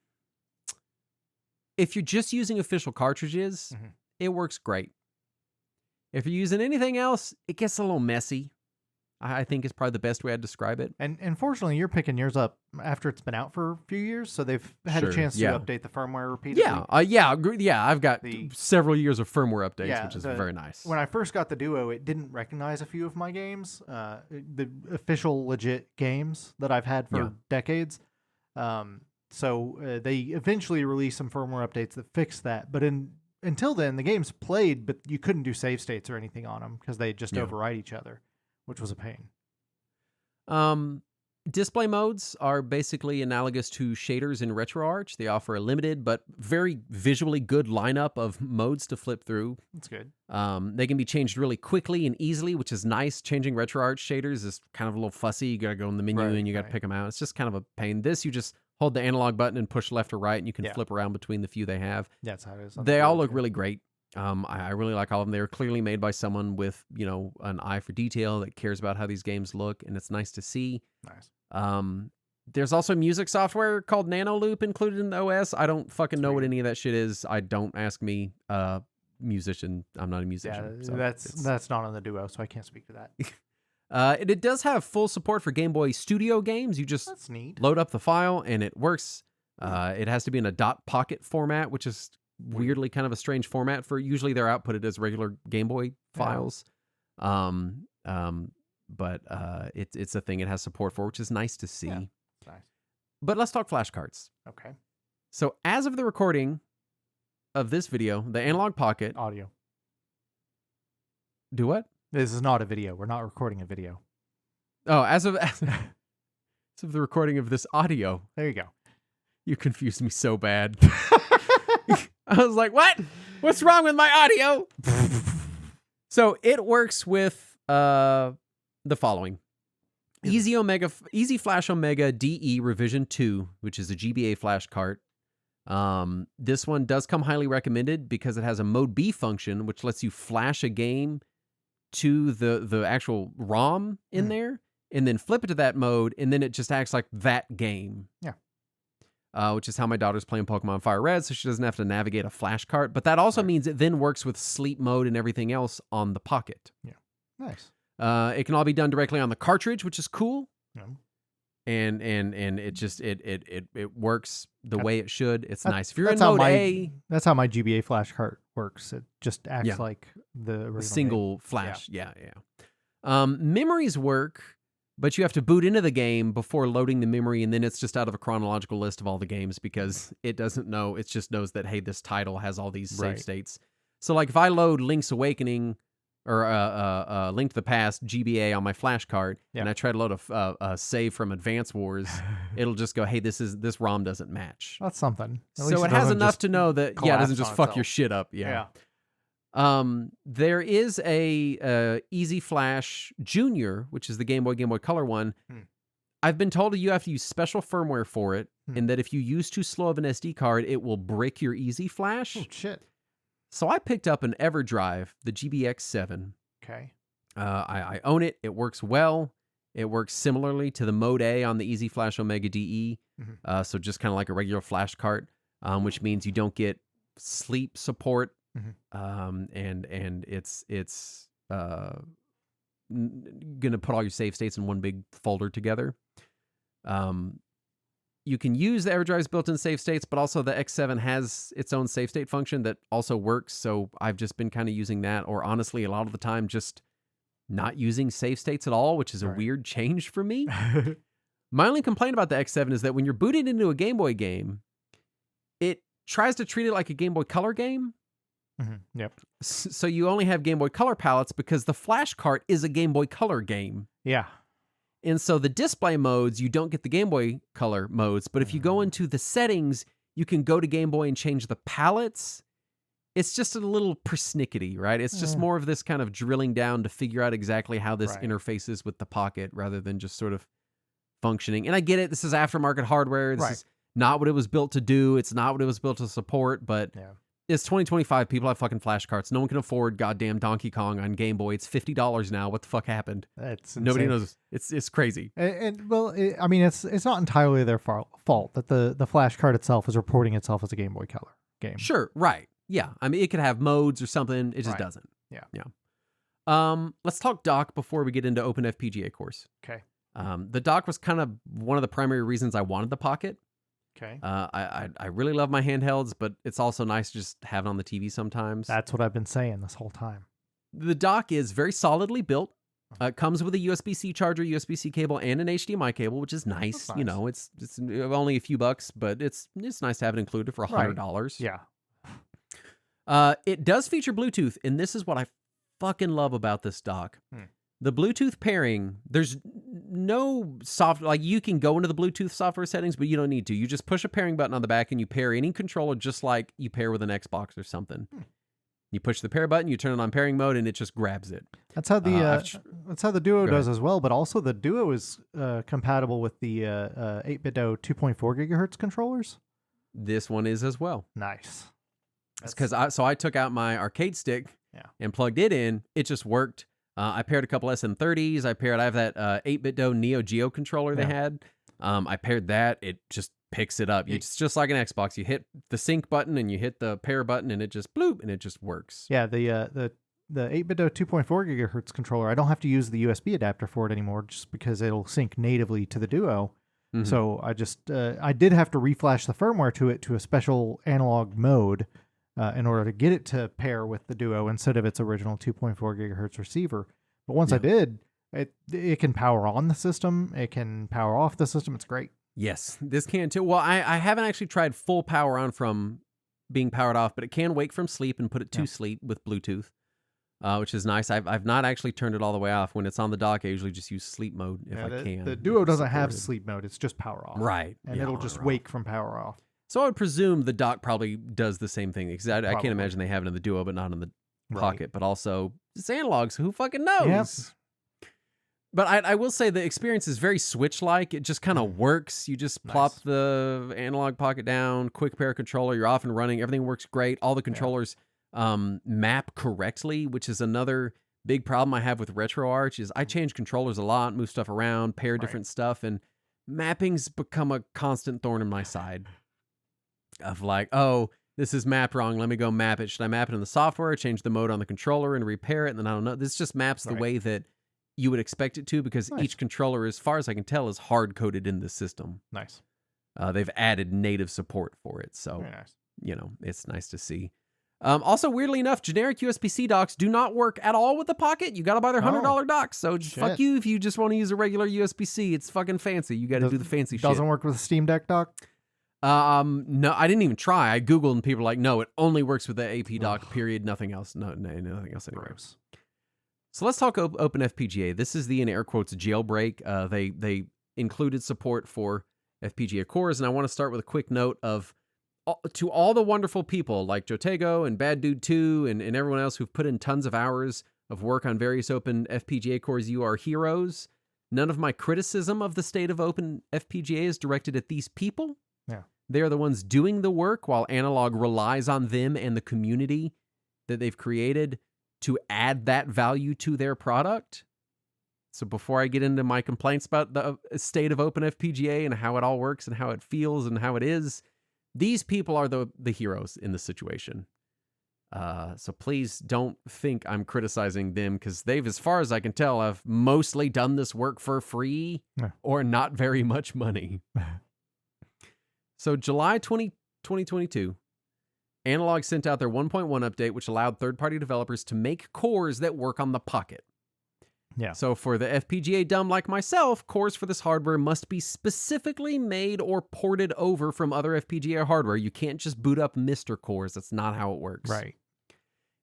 if you're just using official cartridges, it works great. If you're using anything else, it gets a little messy. I think is probably the best way I'd describe it. And fortunately, you're picking yours up after it's been out for a few years, so they've had a chance to update the firmware repeatedly. I've got several years of firmware updates, which is very nice. When I first got the Duo, it didn't recognize a few of my games, the official legit games that I've had for decades. So they eventually released some firmware updates that fixed that. But until then, the games played, but you couldn't do save states or anything on them because they just override each other, which was a pain. Display modes are basically analogous to shaders in RetroArch. They offer a limited but very visually good lineup of modes to flip through. That's good. They can be changed really quickly and easily, which is nice. Changing RetroArch shaders is kind of a little fussy. You got to go in the menu and you got to pick them out. It's just kind of a pain. This, you just hold the analog button and push left or right, and you can flip around between the few they have. That's how it is. They all look really great. I really like all of them. They're clearly made by someone with, an eye for detail that cares about how these games look, and it's nice to see. Nice. There's also music software called Nanoloop included in the OS. I don't fucking know what any of that shit is. Don't ask me. Musician. I'm not a musician. Yeah, that's not on the Duo, so I can't speak to that. It does have full support for Game Boy Studio games. You just that's neat. Load up the file and it works. It has to be in a .pocket format, which is weirdly kind of a strange format for, usually they're outputted as regular Game Boy files. But it's a thing it has support for, which is nice to see. Yeah, nice. But let's talk flash carts. Okay. So as of the recording of this video, the Analogue Pocket audio. Do what? This is not a video. We're not recording a video. Oh, as of the recording of this audio. There you go. You confused me so bad. I was like, what? What's wrong with my audio? So it works with the following. Easy Flash Omega DE Revision 2, which is a GBA flash cart. This one does come highly recommended because it has a Mode B function, which lets you flash a game to the actual ROM in there, and then flip it to that mode, and then it just acts like that game. Yeah. Which is how my daughter's playing Pokemon Fire Red, so she doesn't have to navigate a flash cart. But that also means it then works with sleep mode and everything else on the Pocket. Yeah. Nice. It can all be done directly on the cartridge, which is cool. Yeah. And it just it works the way it should. It's nice. If you're in mode A, that's how my GBA flash cart works. It just acts like the original single game. Flash. Yeah. Memories work, but you have to boot into the game before loading the memory, and then it's just out of a chronological list of all the games because it doesn't know. It just knows that, hey, this title has all these save states. So like if I load Link's Awakening or Link to the Past GBA on my flash card, Yeah. and I try to load a save from Advance Wars, it'll just go, hey, this ROM doesn't match. That's something. At So least it has doesn't enough just to know that, yeah, it doesn't collapse just on fuck your itself. shit up. Yeah. Yeah. There is a Easy Flash Junior, which is the Game Boy Color one. I've been told that you have to use special firmware for it, and that if you use too slow of an SD card, it will break your Easy Flash. Oh, shit. So I picked up an EverDrive, the GBX7. Okay. I own it. It works well. It works similarly to the Mode A on the Easy Flash Omega DE. So just kind of like a regular flash cart, which means you don't get sleep support. And it's gonna put all your save states in one big folder together. You can use the EverDrive's built-in save states, but also the X7 has its own save state function that also works. So I've just been kind of using that, or honestly, a lot of the time, just not using save states at all, which is a weird change for me. My only complaint about the X7 is that when you're booted into a Game Boy game, it tries to treat it like a Game Boy Color game. Yep. So you only have Game Boy Color palettes because the flash cart is a Game Boy Color game. Yeah. And so the display modes, you don't get the Game Boy Color modes. But if you go into the settings, you can go to Game Boy and change the palettes. It's just a little persnickety, right? It's just more of this kind of drilling down to figure out exactly how this interfaces with the Pocket rather than just sort of functioning. And I get it. This is aftermarket hardware. This is not what it was built to do. It's not what it was built to support, but it's 2025. People have fucking flash carts. No one can afford goddamn Donkey Kong on Game Boy. It's $50 now. What the fuck happened? That's Nobody insane. knows. It's crazy. I mean, it's not entirely their fault that the flash card itself is reporting itself as a Game Boy Color game. Sure, right. Yeah. I mean, it could have modes or something. It just doesn't. Yeah. Let's talk dock before we get into Open FPGA course. Okay. The dock was kind of one of the primary reasons I wanted the Pocket. Okay. I really love my handhelds, but it's also nice to just have it on the TV sometimes. That's what I've been saying this whole time. The dock is very solidly built. It comes with a USB-C charger, USB-C cable, and an HDMI cable, which is nice. You know, it's only a few bucks, but it's nice to have it included for $100. Yeah. It does feature Bluetooth, and this is what I fucking love about this dock. The Bluetooth pairing, there's no like you can go into the Bluetooth software settings, but you don't need to. You just push a pairing button on the back and you pair any controller just like you pair with an Xbox or something. You push the pair button, you turn it on pairing mode, and it just grabs it. That's how the Duo does as well, but also the Duo is compatible with the 8BitDo 2.4 gigahertz controllers. This one is as well. Nice. Because I took out my arcade stick and plugged it in. It just worked. I paired a couple SM30s. I have that 8BitDo Neo Geo controller they had. I paired that. It just picks it up. It's just like an Xbox. You hit the sync button and you hit the pair button and it just bloop and it just works. Yeah, the 8BitDo 2.4 gigahertz controller, I don't have to use the USB adapter for it anymore just because it'll sync natively to the Duo. So I did have to reflash the firmware to a special analog mode in order to get it to pair with the Duo instead of its original 2.4 gigahertz receiver. But once I did, it can power on the system. It can power off the system. It's great. Yes, this can too. Well, I haven't actually tried full power on from being powered off, but it can wake from sleep and put it to sleep with Bluetooth, which is nice. I've not actually turned it all the way off. When it's on the dock, I usually just use sleep mode if I can. The Duo doesn't have sleep mode. It's just power off. Right. And it'll just wake from power off. So I would presume the dock probably does the same thing. Because I can't imagine they have it in the Duo, but not in the Pocket. But also, it's Analogue, so who fucking knows? Yep. But I will say the experience is very Switch-like. It just kind of works. You just plop the Analog Pocket down, quick pair controller, you're off and running. Everything works great. All the controllers map correctly, which is another big problem I have with RetroArch is I change controllers a lot, move stuff around, pair different stuff, and mapping's become a constant thorn in my side. Of like, oh, this is mapped wrong. Let me go map it. Should I map it in the software, change the mode on the controller, and repair it? And then I don't know. This just maps the way that you would expect it to because each controller, as far as I can tell, is hard-coded in the system. Nice. They've added native support for it. So, Very nice. You know, it's nice to see. Also, weirdly enough, generic USB-C docks do not work at all with the Pocket. You got to buy their $100 docks. So fuck you if you just want to use a regular USB-C. It's fucking fancy. You got to do the fancy shit. Doesn't work with a Steam Deck dock? No, I didn't even try. I Googled and people were like, no, it only works with the AP dock, period. Nothing else. No, nothing else anywhere. So let's talk Open FPGA. This is the, in air quotes, jailbreak. They included support for FPGA cores, and I want to start with a quick note of to all the wonderful people like Jotego and Bad Dude 2 and everyone else who've put in tons of hours of work on various Open FPGA cores. You are heroes. None of my criticism of the state of Open FPGA is directed at these people. Yeah. They are the ones doing the work, while Analogue relies on them and the community that they've created to add that value to their product. So before I get into my complaints about the state of Open FPGA and how it all works and how it feels and how it is, these people are the heroes in the situation. So please don't think I'm criticizing them, because they've, as far as I can tell, have mostly done this work for free or not very much money. So July 2022, Analogue sent out their 1.1 update, which allowed third-party developers to make cores that work on the Pocket. Yeah. So for the FPGA dumb like myself, cores for this hardware must be specifically made or ported over from other FPGA hardware. You can't just boot up Mr. cores. That's not how it works. Right.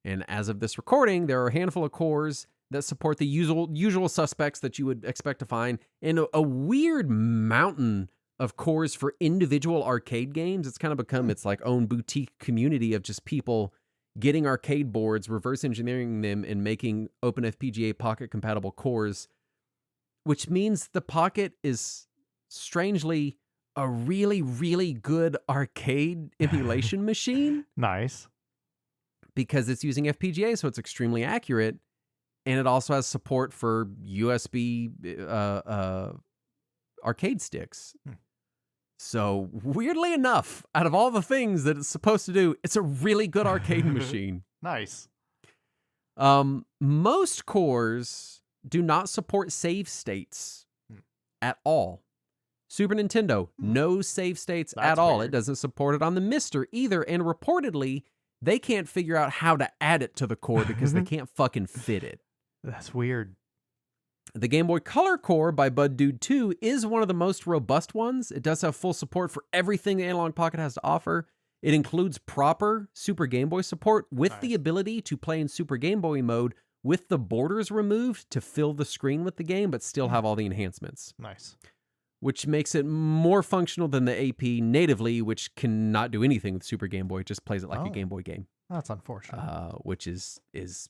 And as of this recording, there are a handful of cores that support the usual suspects that you would expect to find, and a weird mountain of cores for individual arcade games. It's kind of become its like own boutique community of just people getting arcade boards, reverse engineering them, and making Open FPGA Pocket compatible cores, which means the Pocket is strangely a really, really good arcade emulation machine. Nice. Because it's using FPGA, so it's extremely accurate, and it also has support for USB arcade sticks. So weirdly enough, out of all the things that it's supposed to do, it's a really good arcade machine. Nice. Most cores do not support save states at all. Super Nintendo, no save states at all. Weird. It doesn't support it on the Mister either, and reportedly, they can't figure out how to add it to the core because they can't fucking fit it. That's weird. The Game Boy Color core by Bud Dude 2 is one of the most robust ones. It does have full support for everything the Analog Pocket has to offer. It includes proper Super Game Boy support with the ability to play in Super Game Boy mode with the borders removed to fill the screen with the game, but still have all the enhancements. Nice. Which makes it more functional than the AP natively, which cannot do anything with Super Game Boy. It just plays it like a Game Boy game. That's unfortunate. Which is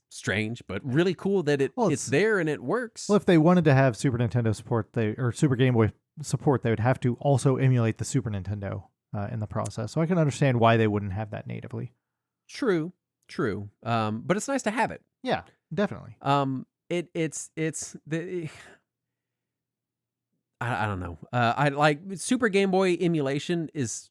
strange, but really cool that it's there and it works. Well, if they wanted to have Super Nintendo support, or Super Game Boy support, they would have to also emulate the Super Nintendo in the process. So I can understand why they wouldn't have that natively. True. But it's nice to have it. Yeah, definitely. It's the. I don't know. I like Super Game Boy emulation is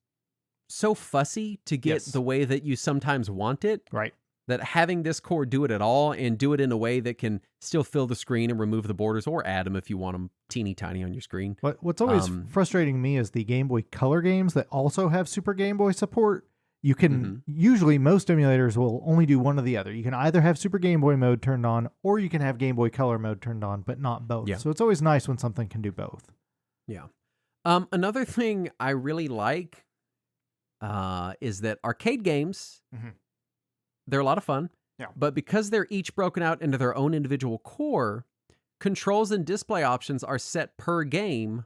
so fussy to get the way that you sometimes want it. Right. That having this core do it at all and do it in a way that can still fill the screen and remove the borders or add them if you want them teeny tiny on your screen. What's always frustrating to me is the Game Boy Color games that also have Super Game Boy support. You can usually, most emulators will only do one or the other. You can either have Super Game Boy mode turned on or you can have Game Boy Color mode turned on, but not both. Yeah. So it's always nice when something can do both. Yeah. Another thing I really like is that arcade games, they're a lot of fun. Yeah. But because they're each broken out into their own individual core, controls and display options are set per game.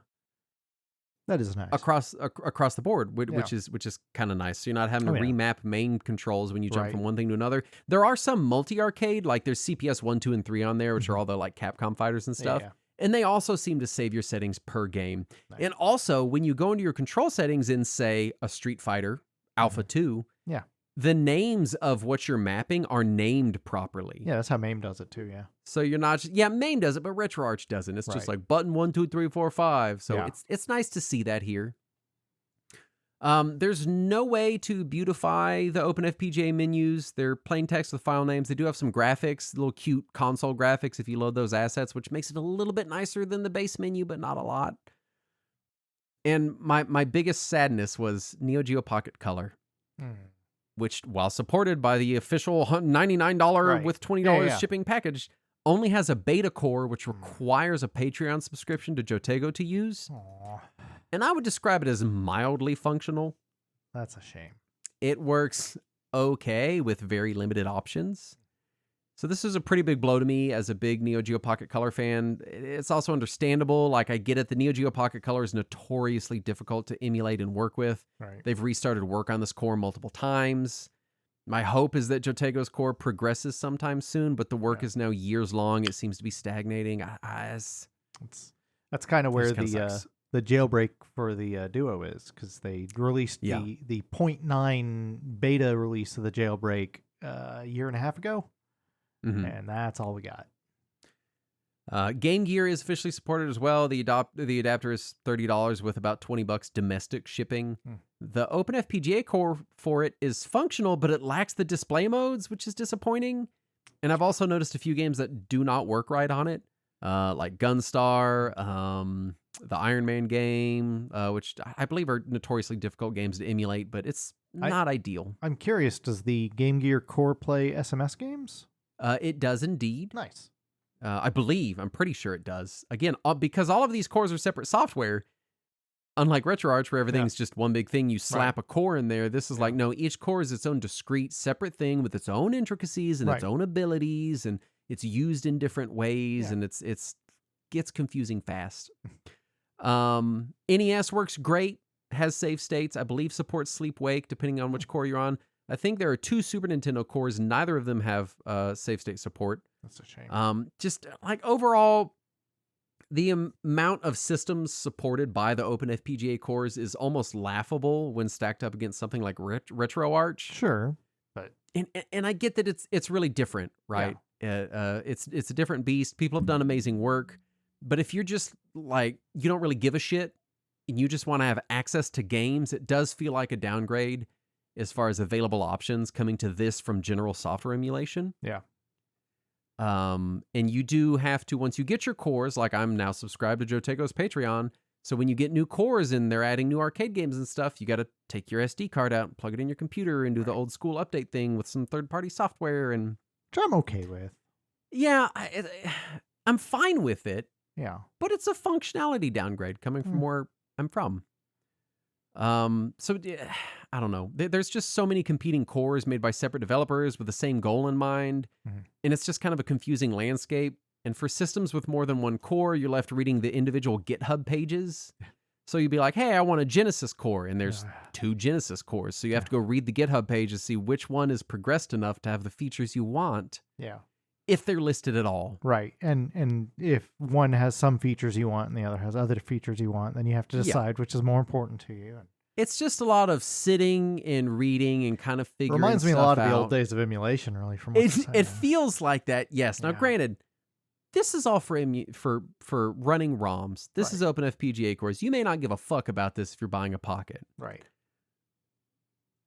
That is nice. Across the board, which is kind of nice. So you're not having to remap main controls when you jump from one thing to another. There are some multi-arcade, like there's CPS 1, 2, and 3 on there, which are all the like Capcom fighters and stuff. Yeah. And they also seem to save your settings per game. Nice. And also, when you go into your control settings in, say, a Street Fighter Alpha 2, the names of what you're mapping are named properly. Yeah, that's how MAME does it too, yeah. So you're not just, MAME does it, but RetroArch doesn't. It's just like button 1, 2, 3, 4, 5. So it's nice to see that here. There's no way to beautify the Open FPGA menus. They're plain text with file names. They do have some graphics, little cute console graphics if you load those assets, which makes it a little bit nicer than the base menu, but not a lot. And my biggest sadness was Neo Geo Pocket Color, which, while supported by the official $99 with $20 shipping package, only has a beta core, which requires a Patreon subscription to Jotego to use. Aww. And I would describe it as mildly functional. That's a shame. It works okay with very limited options. So this is a pretty big blow to me as a big Neo Geo Pocket Color fan. It's also understandable. Like, I get it. The Neo Geo Pocket Color is notoriously difficult to emulate and work with. Right. They've restarted work on this core multiple times. My hope is that Jotego's core progresses sometime soon, but the work is now years long. It seems to be stagnating. That's kind of where the jailbreak for the Duo is, because they released the 0.9 beta release of the jailbreak a year and a half ago. Mm-hmm. And that's all we got. Game Gear is officially supported as well. The adapter is $30 with about $20 domestic shipping. The OpenFPGA core for it is functional, but it lacks the display modes, which is disappointing. And I've also noticed a few games that do not work right on it, like Gunstar, the Iron Man game, which I believe are notoriously difficult games to emulate, but it's not ideal. I'm curious, does the Game Gear core play SMS games? It does indeed. Nice. I'm pretty sure it does. Again, because all of these cores are separate software, unlike RetroArch, where everything's just one big thing, you slap a core in there. This is like, no, each core is its own discrete, separate thing with its own intricacies and its own abilities, and it's used in different ways, and it's gets confusing fast. NES works great, has save states. I believe supports sleep-wake, depending on which core you're on. I think there are 2 Super Nintendo cores. Neither of them have save state support. That's a shame. Just like overall, the amount of systems supported by the OpenFPGA cores is almost laughable when stacked up against something like RetroArch. Sure, but and I get that it's really different, right? Yeah. It's a different beast. People have done amazing work, but if you're just like, you don't really give a shit and you just want to have access to games, it does feel like a downgrade as far as available options coming to this from general software emulation. Yeah. And you do have to, once you get your cores, like I'm now subscribed to Jotego's Patreon, so when you get new cores and they're adding new arcade games and stuff, you got to take your SD card out, plug it in your computer, and do the old school update thing with some third-party software. And which I'm okay with. Yeah, I'm fine with it. Yeah. But it's a functionality downgrade coming from where I'm from. So I don't know. There's just so many competing cores made by separate developers with the same goal in mind. And it's just kind of a confusing landscape. And for systems with more than one core, you're left reading the individual GitHub pages. So you'd be like, hey, I want a Genesis core. And there's 2 Genesis cores. So you have to go read the GitHub page to see which one is progressed enough to have the features you want. Yeah. If they're listed at all. Right. And if one has some features you want and the other has other features you want, then you have to decide which is more important to you. It's just a lot of sitting and reading and kind of figuring stuff out. Reminds me a lot of the old days of emulation, really. From it feels like that, yes. Now, granted, this is all for running ROMs. This is OpenFPGA cores. You may not give a fuck about this if you're buying a Pocket. Right.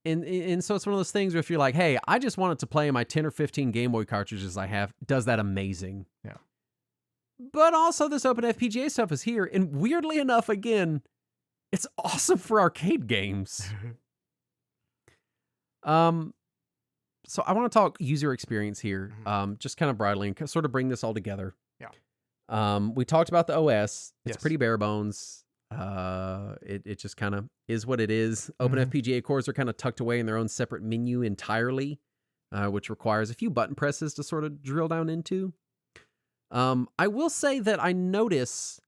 And so it's one of those things where if you're like, hey, I just wanted to play my 10 or 15 Game Boy cartridges I have, does that amazing. Yeah. But also this OpenFPGA stuff is here. And weirdly enough, again, it's awesome for arcade games. So I want to talk user experience here, just kind of broadly and sort of bring this all together. Yeah. We talked about the OS. It's pretty bare bones. It just kind of is what it is. OpenFPGA cores are kind of tucked away in their own separate menu entirely, which requires a few button presses to sort of drill down into. I will say that I notice,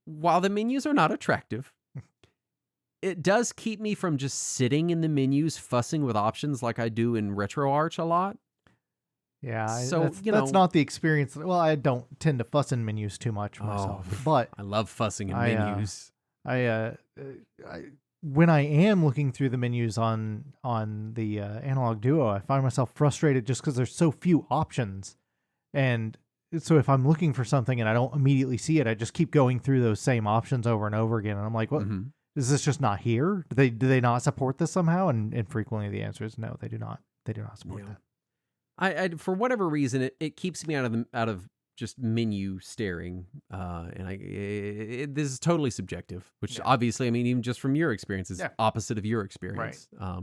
while the menus are not attractive, it does keep me from just sitting in the menus fussing with options like I do in RetroArch a lot. Yeah, so that's not the experience. Well, I don't tend to fuss in menus too much myself, but I love fussing in menus. When I am looking through the menus on the Analog Duo, I find myself frustrated just because there's so few options, and so if I'm looking for something and I don't immediately see it, I just keep going through those same options over and over again, and I'm like, what? Is this just not here? Do they not support this somehow? And frequently the answer is no, they do not. They do not support that. I for whatever reason, it keeps me out of just menu staring, and this is totally subjective. Which obviously, I mean, even just from your experience, is opposite of your experience. Right.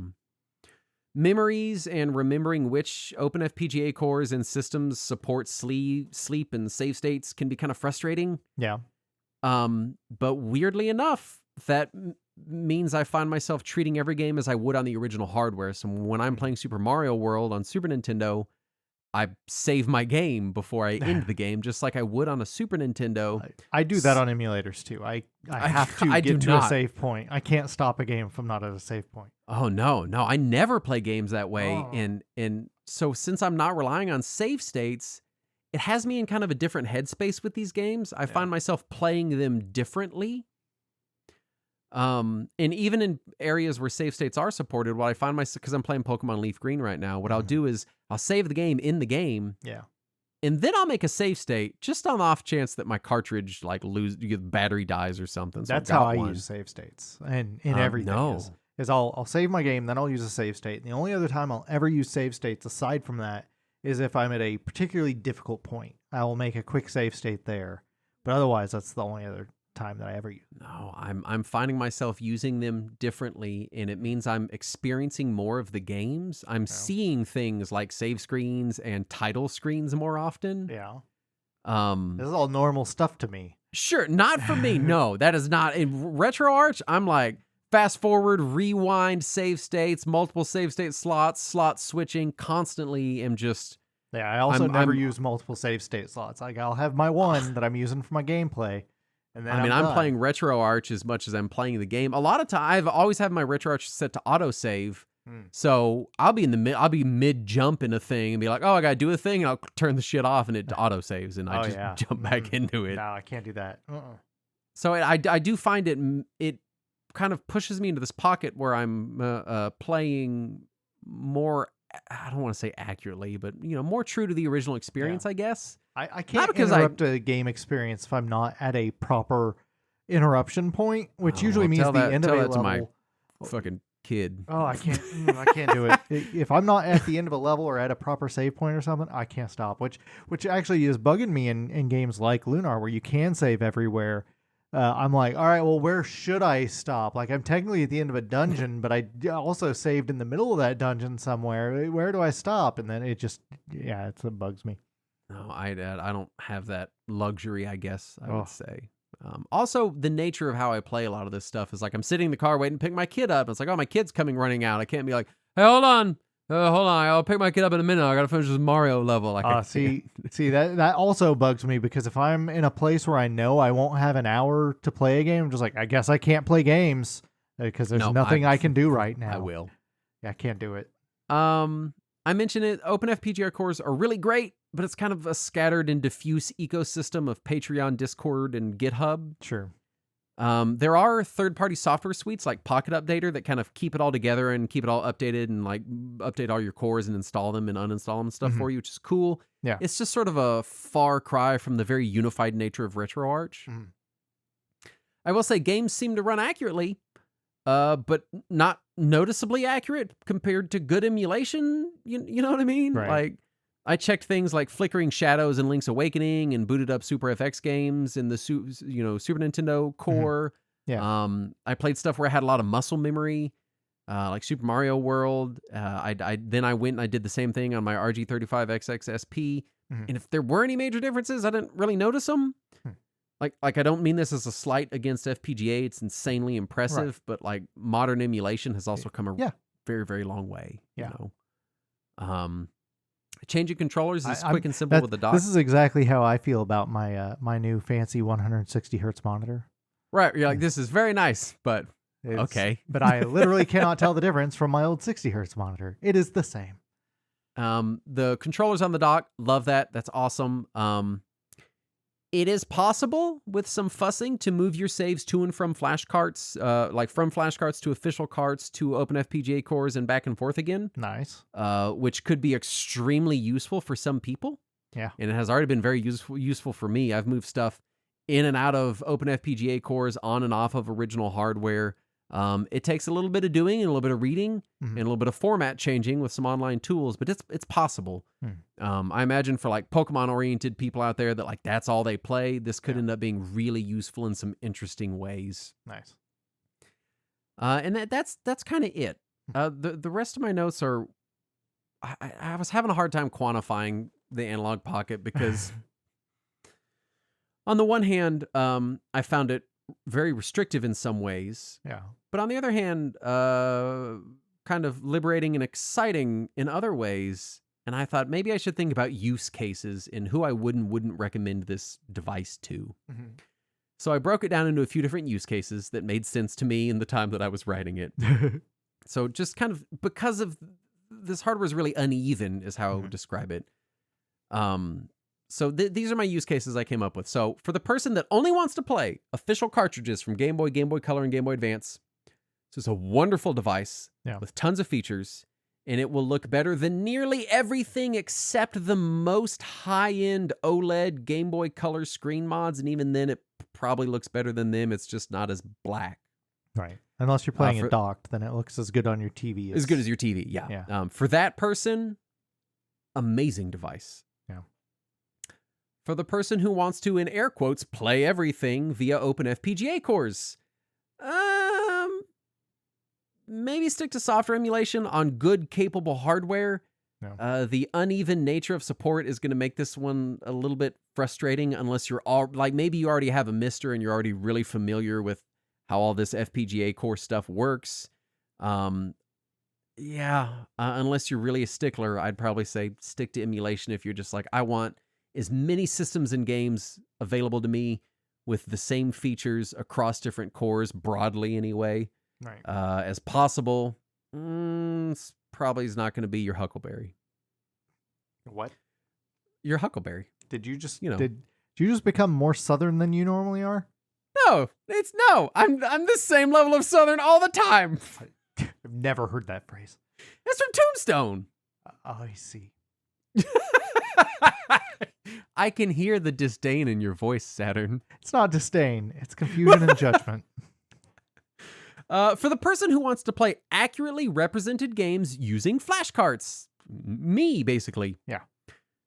Memories and remembering which OpenFPGA cores and systems support sleep and save states can be kind of frustrating. Yeah. But weirdly enough, that means I find myself treating every game as I would on the original hardware. So when I'm playing Super Mario World on Super Nintendo, I save my game before I end the game, just like I would on a Super Nintendo. I do that on emulators too. I have to I do get to a not. save point. I can't stop a game if I'm not at a save point. Oh no, I never play games that way. Oh. And so since I'm not relying on save states, it has me in kind of a different headspace with these games. I find myself playing them differently. And even in areas where save states are supported, what I find myself, because I'm playing Pokemon Leaf Green right now, what I'll do is I'll save the game in the game. Yeah. And then I'll make a save state just on the off chance that my cartridge the battery dies or something. So That's how I use save states and in everything. No. Is I'll save my game, then I'll use a save state. And the only other time I'll ever use save states aside from that is if I'm at a particularly difficult point. I will make a quick save state there. But otherwise, that's the only other time that I ever use. No, I'm finding myself using them differently, and it means I'm experiencing more of the games. I'm seeing things like save screens and title screens more often. Yeah. This is all normal stuff to me. Sure, not for me. No, that is not. In RetroArch, I'm like fast forward, rewind, save states, multiple save state slots, slot switching, constantly am just... Yeah, I also never use multiple save state slots. Like I'll have my one that I'm using for my gameplay. And then I'm playing RetroArch as much as I'm playing the game. A lot of time, I've always had my RetroArch set to autosave. So I'll be mid jump in a thing and be like, oh, I gotta do a thing, and I'll turn the shit off and it autosaves, and I just jump back into it. No, I can't do that. So I do find it kind of pushes me into this pocket where I'm playing more. I don't want to say accurately, but more true to the original experience, I guess. I can't interrupt a game experience if I'm not at a proper interruption point, which usually means the end of a level. My fucking kid. Oh, I can't do it. If I'm not at the end of a level or at a proper save point or something, I can't stop. Which actually is bugging me in games like Lunar, where you can save everywhere. I'm like, all right, well, where should I stop? Like, I'm technically at the end of a dungeon, but I also saved in the middle of that dungeon somewhere. Where do I stop? And then it bugs me. No, I don't have that luxury, I guess I would say. Also, the nature of how I play a lot of this stuff is like I'm sitting in the car waiting to pick my kid up. It's like, oh, my kid's coming running out. I can't be like, hey, hold on. I'll pick my kid up in a minute. I got to finish this Mario level. Like, see, that also bugs me because if I'm in a place where I know I won't have an hour to play a game, I'm just like, I guess I can't play games because there's nothing I can do right now. I will. Yeah, I can't do it. I mentioned it. Open FPGA cores are really great, but it's kind of a scattered and diffuse ecosystem of Patreon, Discord, and GitHub. Sure. There are third-party software suites like Pocket Updater that kind of keep it all together and keep it all updated and like update all your cores and install them and uninstall them and stuff for you, which is cool. Yeah. It's just sort of a far cry from the very unified nature of RetroArch. I will say games seem to run accurately, but not noticeably accurate compared to good emulation. You know what I mean? Right. Like, I checked things like Flickering Shadows and Link's Awakening and booted up Super FX games in the Super Nintendo core. Yeah. I played stuff where I had a lot of muscle memory, like Super Mario World. Then I went and I did the same thing on my RG35XX SP. And if there were any major differences, I didn't really notice them. Like I don't mean this as a slight against FPGA. It's insanely impressive, but like modern emulation has also come a very, very long way. Yeah. You know? Changing controllers is quick and simple with the dock. This is exactly how I feel about my my new fancy 160 hertz monitor. Right, you're like, this is very nice, but okay. But I literally cannot tell the difference from my old 60 hertz monitor. It is the same. The controllers on the dock, love that. That's awesome. It is possible with some fussing to move your saves to and from flash carts, like from flash carts to official carts to open FPGA cores and back and forth again. Nice. Which could be extremely useful for some people. Yeah. And it has already been very useful for me. I've moved stuff in and out of open FPGA cores, on and off of original hardware. It takes a little bit of doing and a little bit of reading and a little bit of format changing with some online tools, but it's possible. I imagine for like Pokemon oriented people out there that like that's all they play, this could end up being really useful in some interesting ways. Nice. And that's kind of it. The rest of my notes are, I was having a hard time quantifying the Analog Pocket because on the one hand, I found it very restrictive in some ways. Yeah. But on the other hand, kind of liberating and exciting in other ways. and I thought maybe I should think about use cases and who I wouldn't recommend this device to. Mhm. So I broke it down into a few different use cases that made sense to me in the time that I was writing it. So just kind of because of this hardware is really uneven is how I would describe it. So these are my use cases I came up with. So for the person that only wants to play official cartridges from Game Boy, Game Boy Color, and Game Boy Advance, this is a wonderful device with tons of features, and it will look better than nearly everything except the most high-end OLED Game Boy Color screen mods, and even then it probably looks better than them. It's just not as black. Right. Unless you're playing it docked, then it looks as good on your TV. As good as your TV, yeah. For that person, amazing device. Yeah. For the person who wants to, in air quotes, play everything via open FPGA cores, maybe stick to software emulation on good, capable hardware. No. The uneven nature of support is going to make this one a little bit frustrating unless you're all like maybe you already have a MiSTer and you're already really familiar with how all this FPGA core stuff works. Unless you're really a stickler, I'd probably say stick to emulation if you're just like, I want as many systems and games available to me with the same features across different cores, broadly anyway, as possible. It's probably is not going to be your Huckleberry. What? Your Huckleberry. Did you just did you just become more Southern than you normally are? No, I'm the same level of Southern all the time. I've never heard that phrase. It's from Tombstone. I see. I can hear the disdain in your voice, Saturn. It's not disdain. It's confusion and judgment. For the person who wants to play accurately represented games using flashcards, me, basically. Yeah.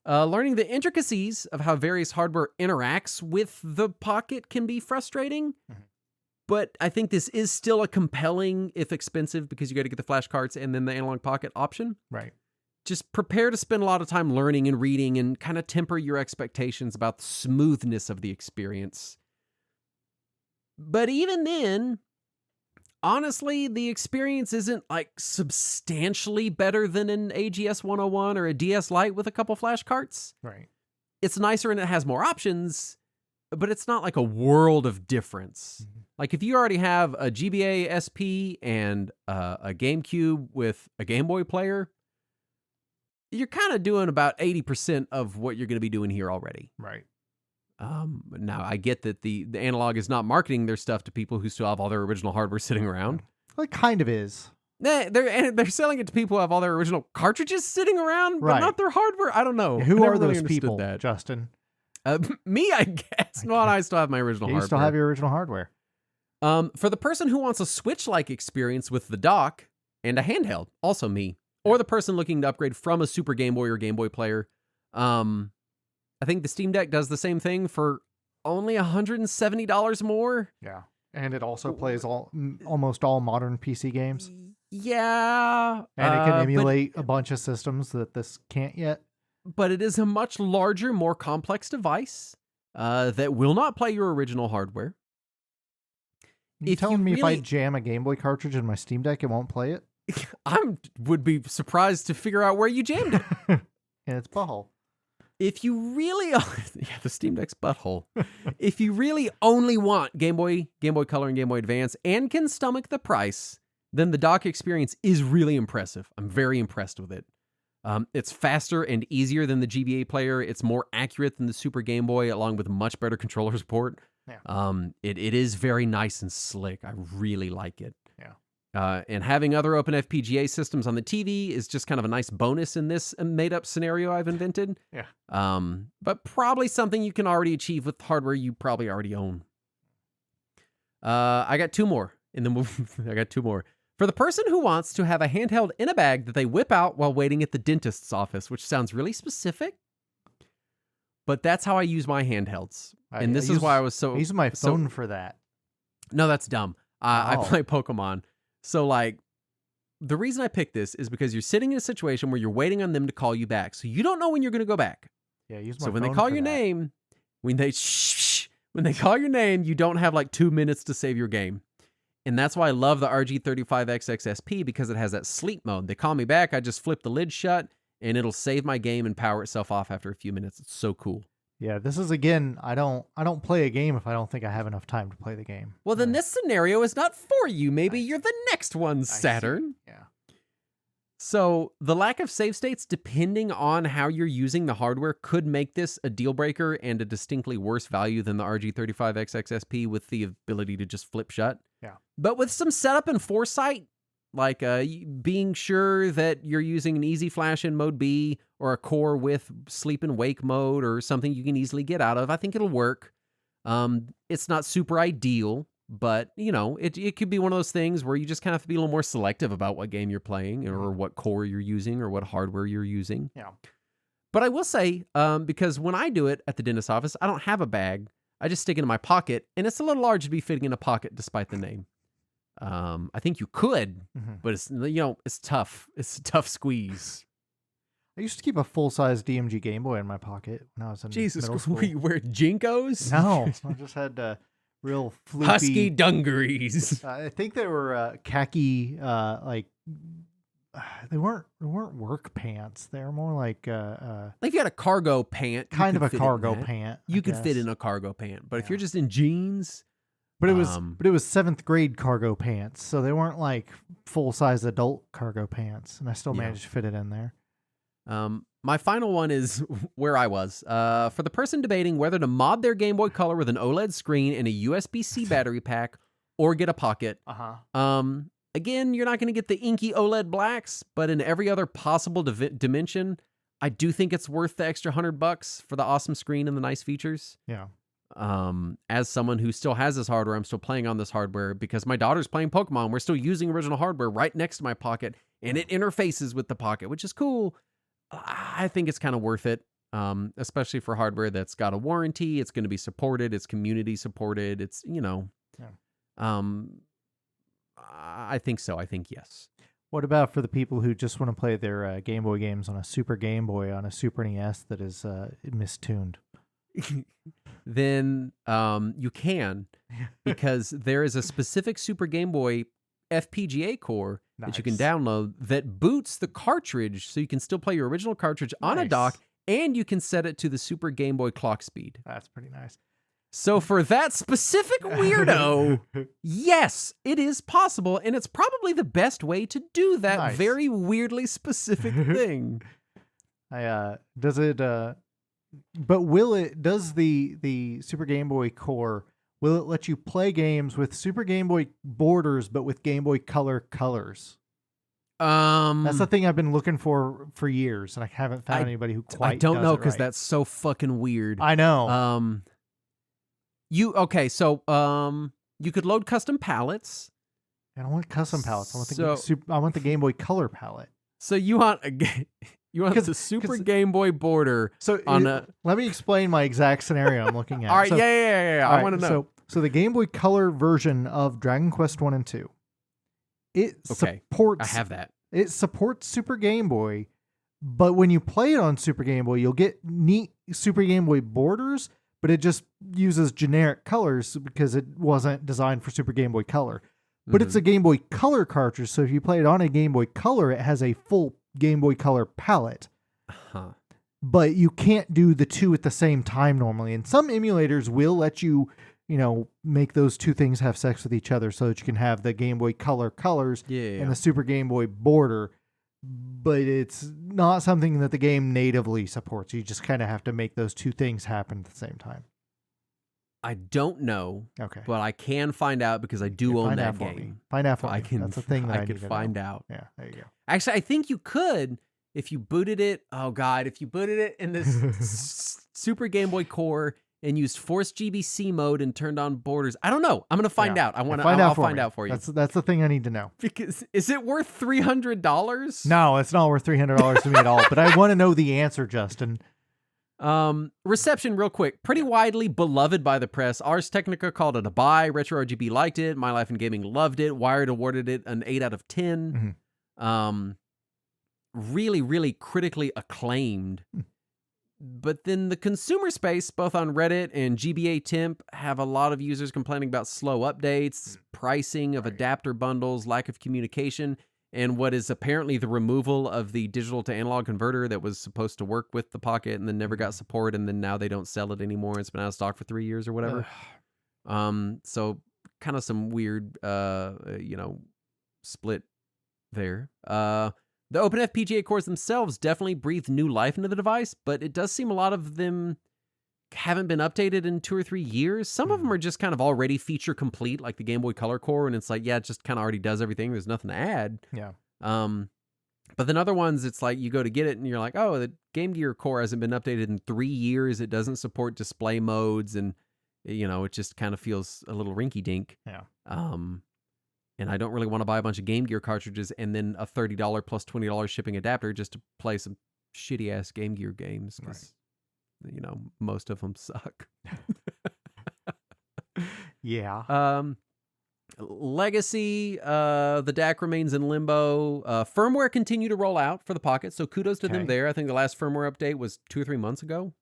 Learning the intricacies of how various hardware interacts with the Pocket can be frustrating, but I think this is still a compelling, if expensive, because you got to get the flashcards and then the Analog Pocket option. Right. Just prepare to spend a lot of time learning and reading and kind of temper your expectations about the smoothness of the experience. But even then, honestly, the experience isn't like substantially better than an AGS 101 or a DS Lite with a couple flashcards. Right. It's nicer and it has more options, but it's not like a world of difference. Like if you already have a GBA SP and a GameCube with a Game Boy player, you're kind of doing about 80% of what you're going to be doing here already. Right. Now, I get that the Analog is not marketing their stuff to people who still have all their original hardware sitting around. Well, it kind of is. They're selling it to people who have all their original cartridges sitting around, but not their hardware. I don't know. Yeah, who are those people, Justin? Me, I guess. Well, I still have my original hardware. You still have your original hardware. For the person who wants a Switch-like experience with the dock and a handheld, also me. Or the person looking to upgrade from a Super Game Boy or Game Boy player. I think the Steam Deck does the same thing for only $170 more. Yeah. And it also plays almost all modern PC games. Yeah. And it can emulate a bunch of systems that this can't yet. But it is a much larger, more complex device that will not play your original hardware. You telling me if I jam a Game Boy cartridge in my Steam Deck, it won't play it? Would be surprised to figure out where you jammed it. In its butthole. If you really, the Steam Deck's butthole. If you really only want Game Boy Color, and Game Boy Advance, and can stomach the price, then the dock experience is really impressive. I'm very impressed with it. It's faster and easier than the GBA player. It's more accurate than the Super Game Boy, along with much better controller support. Yeah. It is very nice and slick. I really like it. Yeah. And having other open FPGA systems on the TV is just kind of a nice bonus in this made-up scenario I've invented. Yeah. But probably something you can already achieve with hardware you probably already own. I got two more. I got two more. For the person who wants to have a handheld in a bag that they whip out while waiting at the dentist's office, which sounds really specific, but that's how I use my handhelds. And this is why I was so... I use my phone for that. No, that's dumb. I play Pokemon. So, like, the reason I picked this is because you're sitting in a situation where you're waiting on them to call you back. So you don't know when you're going to go back. Yeah, use my So when phone they call for your that. name, when they call your name, you don't have like 2 minutes to save your game. And that's why I love the RG35XX SP, because it has that sleep mode. They call me back, I just flip the lid shut, and it'll save my game and power itself off after a few minutes. It's so cool. Yeah, this is again. I don't play a game if I don't think I have enough time to play the game. Well, then this scenario is not for you. Maybe you're the next one, I Saturn. see. Yeah. So the lack of save states, depending on how you're using the hardware, could make this a deal breaker and a distinctly worse value than the RG35XXSP with the ability to just flip shut. Yeah. But with some setup and foresight, like being sure that you're using an easy flash in mode B or a core with sleep and wake mode or something you can easily get out of, I think it'll work. It's not super ideal, but it could be one of those things where you just kind of have to be a little more selective about what game you're playing or what core you're using or what hardware you're using. Yeah. But I will say, because when I do it at the dentist's office, I don't have a bag. I just stick it in my pocket, and it's a little large to be fitting in a pocket despite the name. I think you could, but it's tough. It's a tough squeeze. I used to keep a full-size DMG Game Boy in my pocket when I was in middle school. You wear Jinkos? No, I just had real floopy Husky dungarees. I think they were khaki, like they weren't work pants. They were more like if you had a cargo pant, kind of a cargo pant. You could fit in a cargo pant, but if you're just in jeans. But it was 7th grade cargo pants, so they weren't like full-size adult cargo pants, and I still managed to fit it in there. My final one is where I was. For the person debating whether to mod their Game Boy Color with an OLED screen and a USB-C battery pack or get a pocket. Again, you're not going to get the inky OLED blacks, but in every other possible dimension, I do think it's worth the extra $100 for the awesome screen and the nice features. Yeah. As someone who still has this hardware, I'm still playing on this hardware because my daughter's playing Pokemon. We're still using original hardware right next to my pocket, and it interfaces with the pocket, which is cool. I think it's kind of worth it, especially for hardware that's got a warranty. It's going to be supported. It's community supported. It's, I think so. I think yes. What about for the people who just want to play their Game Boy games on a Super Game Boy on a Super NES that is mistuned? Then you can, because there is a specific Super Game Boy FPGA core that you can download that boots the cartridge, so you can still play your original cartridge on a dock, and you can set it to the Super Game Boy clock speed. That's pretty nice. So for that specific weirdo, yes, it is possible, and it's probably the best way to do that very weirdly specific thing. Does it? But will it? Does the Super Game Boy core? Will it let you play games with Super Game Boy borders, but with Game Boy Color colors? That's the thing I've been looking for years, and I haven't found anybody who quite. I don't does know, it because right. that's so fucking weird. I know. You could load custom palettes. I don't want custom palettes. I want the Game Boy Color palette. So you want the Super Game Boy border. So let me explain my exact scenario I'm looking at. All right, yeah. I want to know. So the Game Boy Color version of Dragon Quest 1 and 2, supports. I have that. It supports Super Game Boy, but when you play it on Super Game Boy, you'll get neat Super Game Boy borders, but it just uses generic colors because it wasn't designed for Super Game Boy Color. But it's a Game Boy Color cartridge, so if you play it on a Game Boy Color, it has a full Game Boy Color palette. But you can't do the two at the same time normally. And some emulators will let you, make those two things have sex with each other so that you can have the Game Boy Color colors and the Super Game Boy border. But it's not something that the game natively supports. You just kind of have to make those two things happen at the same time. I don't know. Okay. But I can find out because I do own that game. Find out for me. That's the thing that I could find out. Yeah, there you go. Actually, I think you could if you booted it. Oh God, if you booted it in this Super Game Boy core and used Force GBC mode and turned on borders. I don't know. I'm gonna find out. I'll find out for you. That's the thing I need to know. Because is it worth $300? No, it's not worth $300 to me at all. But I want to know the answer, Justin. Reception real quick. Pretty widely beloved by the press. Ars Technica called it a buy. Retro RGB liked it. My Life in Gaming loved it. Wired awarded it an 8 out of 10. Really, really critically acclaimed. But then the consumer space, both on Reddit and GBA Temp, have a lot of users complaining about slow updates, pricing of adapter bundles, lack of communication, and what is apparently the removal of the digital to analog converter that was supposed to work with the Pocket and then never got support, and then now they don't sell it anymore. It's been out of stock for 3 years or whatever. So kind of some weird, split there. The open FPGA cores themselves definitely breathe new life into the device, but it does seem a lot of them haven't been updated in 2 or 3 years. Some of them are just kind of already feature complete, like the Game Boy Color core, and it's like, yeah, it just kind of already does everything. There's nothing to add. Yeah. But then other ones, it's like you go to get it and you're like, oh, the Game Gear core hasn't been updated in 3 years. It doesn't support display modes, and it just kind of feels a little rinky dink. Yeah. And I don't really want to buy a bunch of Game Gear cartridges and then a $30 plus $20 shipping adapter just to play some shitty ass Game Gear games, because most of them suck. Yeah. Legacy, the DAC remains in limbo. Firmware continue to roll out for the Pocket, so kudos to them there. I think the last firmware update was 2 or 3 months ago.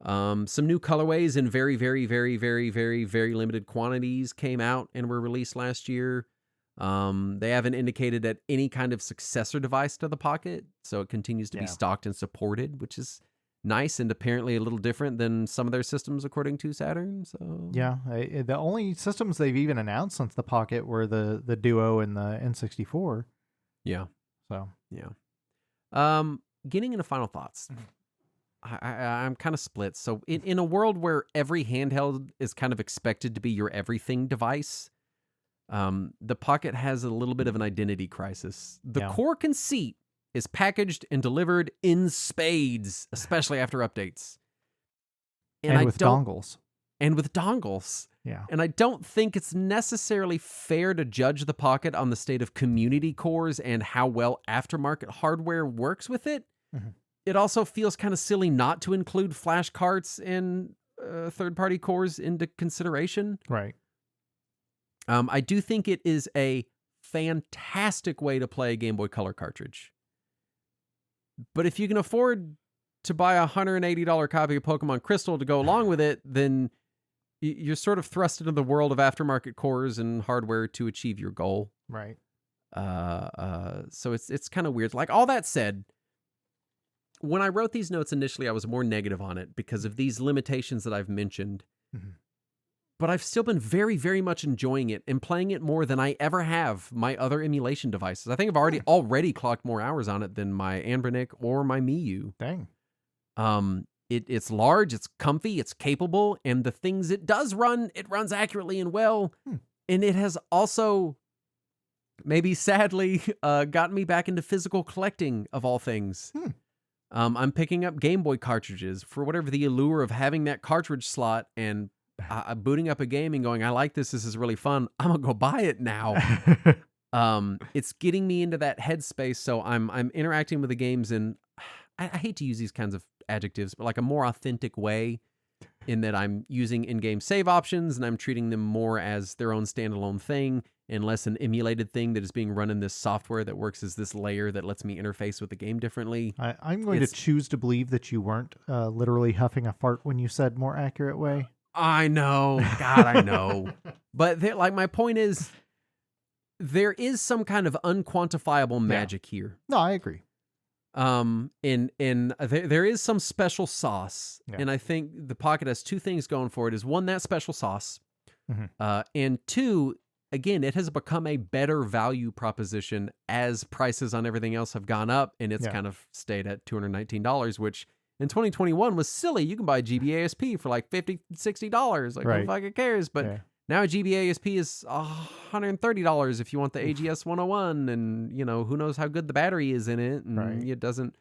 Some new colorways in very, very, very, very, very, very limited quantities came out and were released last year. They haven't indicated that any kind of successor device to the Pocket, so it continues to be stocked and supported, which is nice and apparently a little different than some of their systems, according to Saturn. So yeah, the only systems they've even announced since the Pocket were the Duo and the N64. Yeah. So yeah. Getting into final thoughts. I'm kind of split. So in a world where every handheld is kind of expected to be your everything device, the Pocket has a little bit of an identity crisis. The core conceit is packaged and delivered in spades, especially after updates. And with dongles. And with dongles. Yeah. And I don't think it's necessarily fair to judge the Pocket on the state of community cores and how well aftermarket hardware works with it. Mm-hmm. It also feels kind of silly not to include flash carts and third-party cores into consideration. Right. I do think it is a fantastic way to play a Game Boy Color cartridge. But if you can afford to buy a $180 copy of Pokemon Crystal to go along with it, then you're sort of thrust into the world of aftermarket cores and hardware to achieve your goal. Right. So it's kind of weird. Like, all that said, when I wrote these notes initially, I was more negative on it because of these limitations that I've mentioned. Mm-hmm. But I've still been very, very much enjoying it and playing it more than I ever have my other emulation devices. I think I've already clocked more hours on it than my Anbernic or my Miiu. Dang. It's large, it's comfy, it's capable, and the things it does run, it runs accurately and well. And it has also, maybe sadly, gotten me back into physical collecting, of all things. I'm picking up Game Boy cartridges for whatever the allure of having that cartridge slot and booting up a game and going, I like this is really fun. I'm going to go buy it now. It's getting me into that headspace, so I'm interacting with the games in, I hate to use these kinds of adjectives, but like a more authentic way, in that I'm using in-game save options and I'm treating them more as their own standalone thing and less an emulated thing that is being run in this software that works as this layer that lets me interface with the game differently. I'm going to choose to believe that you weren't literally huffing a fart when you said more accurate way. I know. God, I know. But my point is, there is some kind of unquantifiable magic here. No, I agree. There is some special sauce, and I think the Pocket has two things going for it. Is one, that special sauce, and two, again, it has become a better value proposition as prices on everything else have gone up, and it's kind of stayed at $219, which in 2021 was silly. You can buy GBA SP for like $50, $60. Like, who fucking cares? But now GBA SP is $130 if you want the AGS 101, and who knows how good the battery is in it, and it doesn't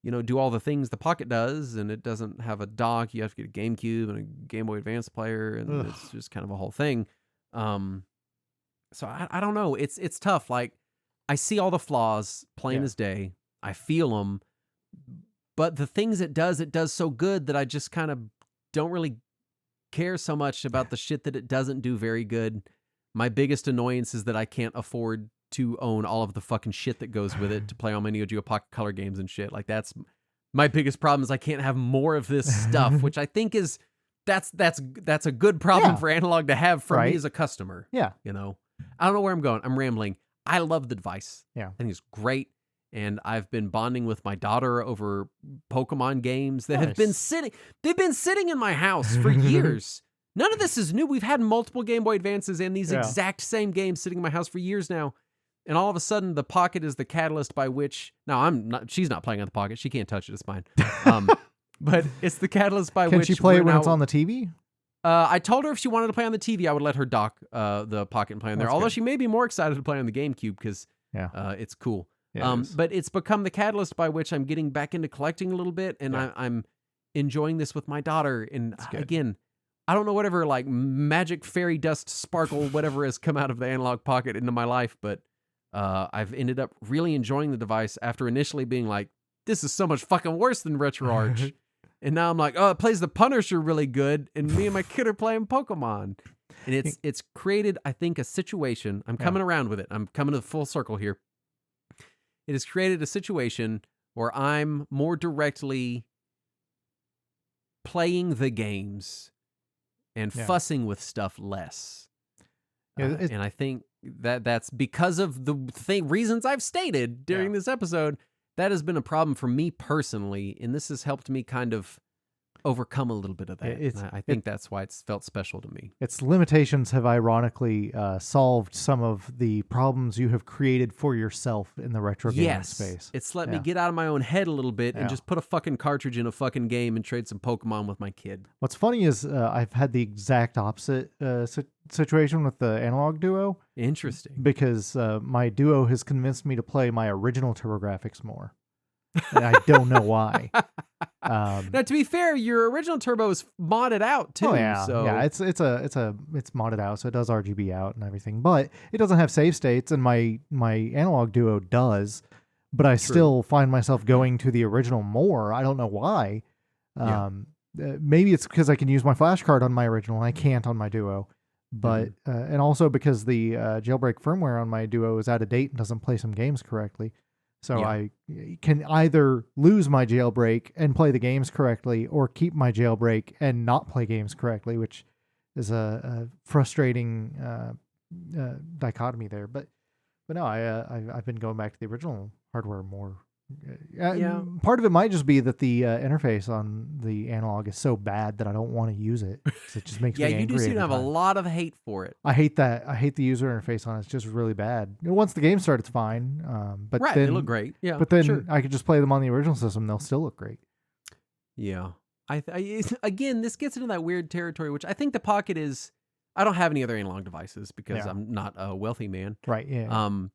do all the things the Pocket does, and it doesn't have a dock. You have to get a GameCube and a Game Boy Advance player, and it's just kind of a whole thing. So I don't know. It's tough. Like, I see all the flaws plain as day. I feel them, but the things it does so good that I just kind of don't really care so much about the shit that it doesn't do very good. My biggest annoyance is that I can't afford to own all of the fucking shit that goes with it to play all my Neo Geo Pocket Color games and shit. Like, that's my biggest problem, is I can't have more of this stuff, which I think is that's a good problem for Analogue to have for me as a customer. Yeah. I don't know where I'm going. I'm rambling. I love the device. Yeah. I think it's great. And I've been bonding with my daughter over Pokemon games that have been they've been sitting in my house for years. None of this is new. We've had multiple Game Boy Advances and these exact same games sitting in my house for years now. And all of a sudden, the Pocket is the catalyst by which... Now, she's not playing on the Pocket. She can't touch it. It's mine. But it's the catalyst by which... Can she play it when it's on the TV? I told her if she wanted to play on the TV, I would let her dock the Pocket and play on there. Although she may be more excited to play on the GameCube because it's cool. Yeah, but it's become the catalyst by which I'm getting back into collecting a little bit, and I'm enjoying this with my daughter. And again, I don't know whatever like magic fairy dust sparkle whatever has come out of the Analog Pocket into my life, but I've ended up really enjoying the device after initially being like, this is so much fucking worse than RetroArch. And now I'm like, oh, it plays the Punisher really good, and me and my kid are playing Pokemon. And it's created, I think, a situation. I'm coming around with it. I'm coming to the full circle here. It has created a situation where I'm more directly playing the games and fussing with stuff less. And I think that's because of the reasons I've stated during this episode. That has been a problem for me personally, and this has helped me kind of overcome a little bit of that. I think that's why it's felt special to me. Its limitations have ironically solved some of the problems you have created for yourself in the retro gaming space. It's let me get out of my own head a little bit and just put a fucking cartridge in a fucking game and trade some Pokemon with my kid. What's funny is I've had the exact opposite situation with the Analog Duo. Interesting. Because my Duo has convinced me to play my original TurboGrafx more. And I don't know why. Now, to be fair, your original Turbo is modded out too. Oh yeah, so. yeah. It's modded out, so it does RGB out and everything. But it doesn't have save states, and my Analog Duo does. But I still find myself going to the original more. I don't know why. Maybe it's because I can use my flash card on my original and I can't on my Duo. But and also because the jailbreak firmware on my Duo is out of date and doesn't play some games correctly. So I can either lose my jailbreak and play the games correctly, or keep my jailbreak and not play games correctly, which is a frustrating dichotomy there. But no, I've been going back to the original hardware more. Part of it might just be that the interface on the Analog is so bad that I don't want to use it. It just makes me angry. You do seem to have a lot of hate for it. I hate that. I hate the user interface on it. It's just really bad. Once the game starts, it's fine. But then, they look great. Yeah, but then I could just play them on the original system. They'll still look great. Yeah. Again, this gets into that weird territory, which I think the Pocket is. I don't have any other analog devices because I'm not a wealthy man. Right. Yeah.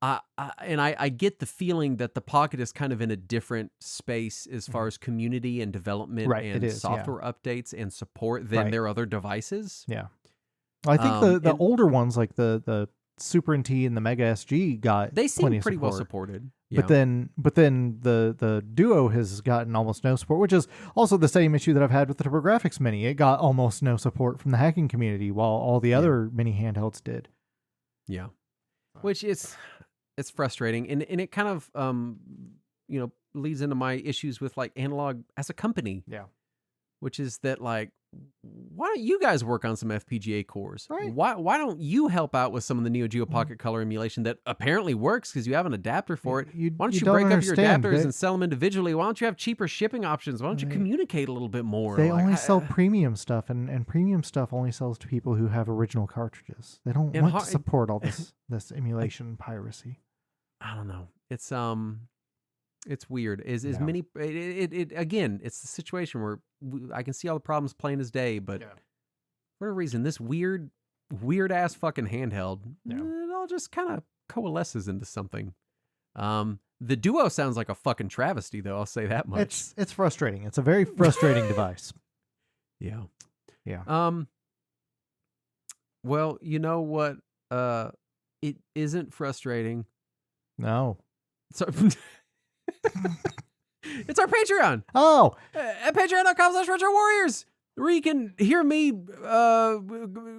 I get the feeling that the Pocket is kind of in a different space as far as community and development and software updates and support than their other devices. Yeah. I think the older ones like the Super NT and the Mega SG they seem pretty well supported. Yeah. But then the Duo has gotten almost no support, which is also the same issue that I've had with the TurboGrafx Mini. It got almost no support from the hacking community, while all the other mini handhelds did. Yeah. Which is it's frustrating, and it kind of leads into my issues with like Analog as a company. Yeah. Which is that like, why don't you guys work on some FPGA cores? Right. Why don't you help out with some of the Neo Geo Pocket Color emulation that apparently works because you have an adapter for it? Why don't you break up your adapters and sell them individually? Why don't you have cheaper shipping options? Why don't you communicate a little bit more? They only sell premium stuff, and premium stuff only sells to people who have original cartridges. They don't want to support all this emulation piracy. I don't know. It's weird. Again, it's the situation where I can see all the problems plain as day, but for whatever reason, this weird ass fucking handheld, it all just kind of coalesces into something. The Duo sounds like a fucking travesty, though. I'll say that much. It's frustrating. It's a very frustrating device. Yeah. Yeah. Well, you know what? It isn't frustrating. No. So. It's our Patreon. Oh, at patreon.com/RetroWarriors, where you can hear me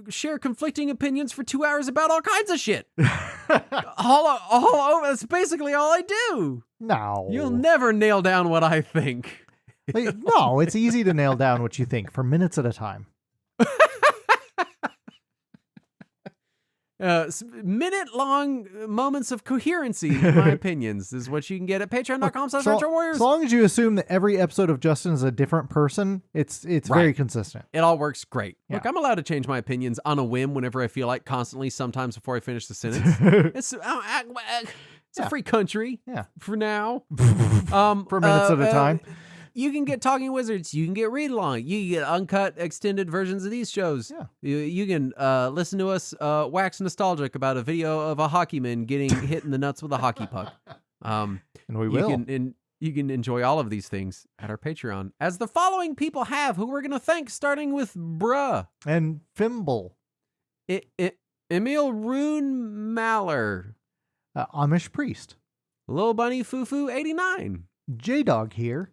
share conflicting opinions for 2 hours about all kinds of shit. all over. That's basically all I do. No, you'll never nail down what I think. No, it's easy to nail down what you think for minutes at a time. minute-long moments of coherency in my opinions is what you can get at patreon.com/retrowarriors. As long as you assume that every episode of Justin is a different person, it's very consistent. It all works great. Yeah. Look, I'm allowed to change my opinions on a whim whenever I feel like, constantly, sometimes before I finish the sentence. It's a free country. Yeah. For now. For minutes at a time. You can get Talking Wizards. You can get Read Along. You can get uncut, extended versions of these shows. Yeah. You can listen to us wax nostalgic about a video of a hockeyman getting hit in the nuts with a hockey puck. And we will. You can enjoy all of these things at our Patreon, as the following people have, who we're going to thank, starting with Bruh. And Fimble. Emil Rune Maller. Amish Priest. Lil Bunny Fufu 89. J-Dog here.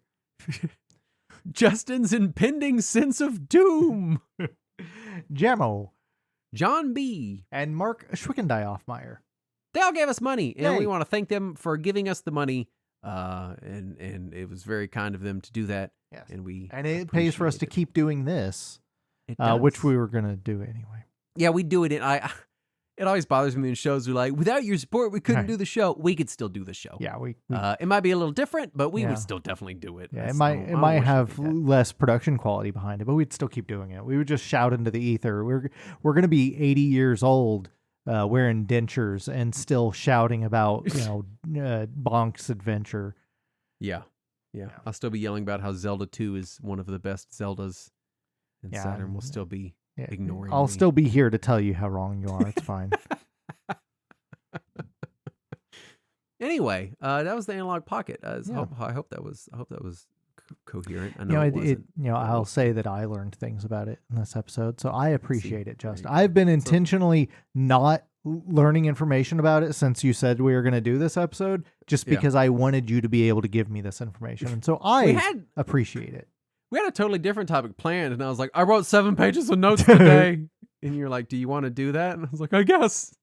Justin's impending sense of doom. Jammo. John B. And Mark Schwickendioffmeyer. They all gave us money, and Yay. we want to thank them for giving us the money. And it was very kind of them to do that. Yes. And it pays for us to keep doing this, which we were going to do anyway. Yeah, we do it. It always bothers me when shows are like, without your support, we couldn't do the show. We could still do the show. Yeah, we it might be a little different, but we would still definitely do it. Yeah, it might have less production quality behind it, but we'd still keep doing it. We would just shout into the ether. We're going to be 80 years old, wearing dentures and still shouting about Bonk's adventure. Yeah. I'll still be yelling about how Zelda 2 is one of the best Zeldas, and Saturn will still be ignoring I'll me. still be here to tell you how wrong you are. It's fine. Anyway, that was the Analog Pocket. I hope that was coherent. I know I'll say that I learned things about it in this episode, so I appreciate it, Justin. I've been intentionally not learning information about it since you said we were going to do this episode, just because I wanted you to be able to give me this information, and so I appreciate it. We had a totally different topic planned, and I was like, I wrote 7 pages of notes today. And you're like, do you want to do that? And I was like, I guess.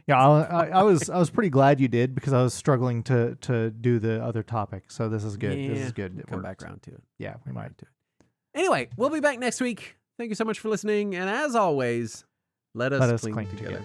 Yeah, I was pretty glad you did, because I was struggling to do the other topic. So this is good. Yeah, this is good. We'll come back around to it. Yeah, we might. Anyway, we'll be back next week. Thank you so much for listening. And as always, let us cling together.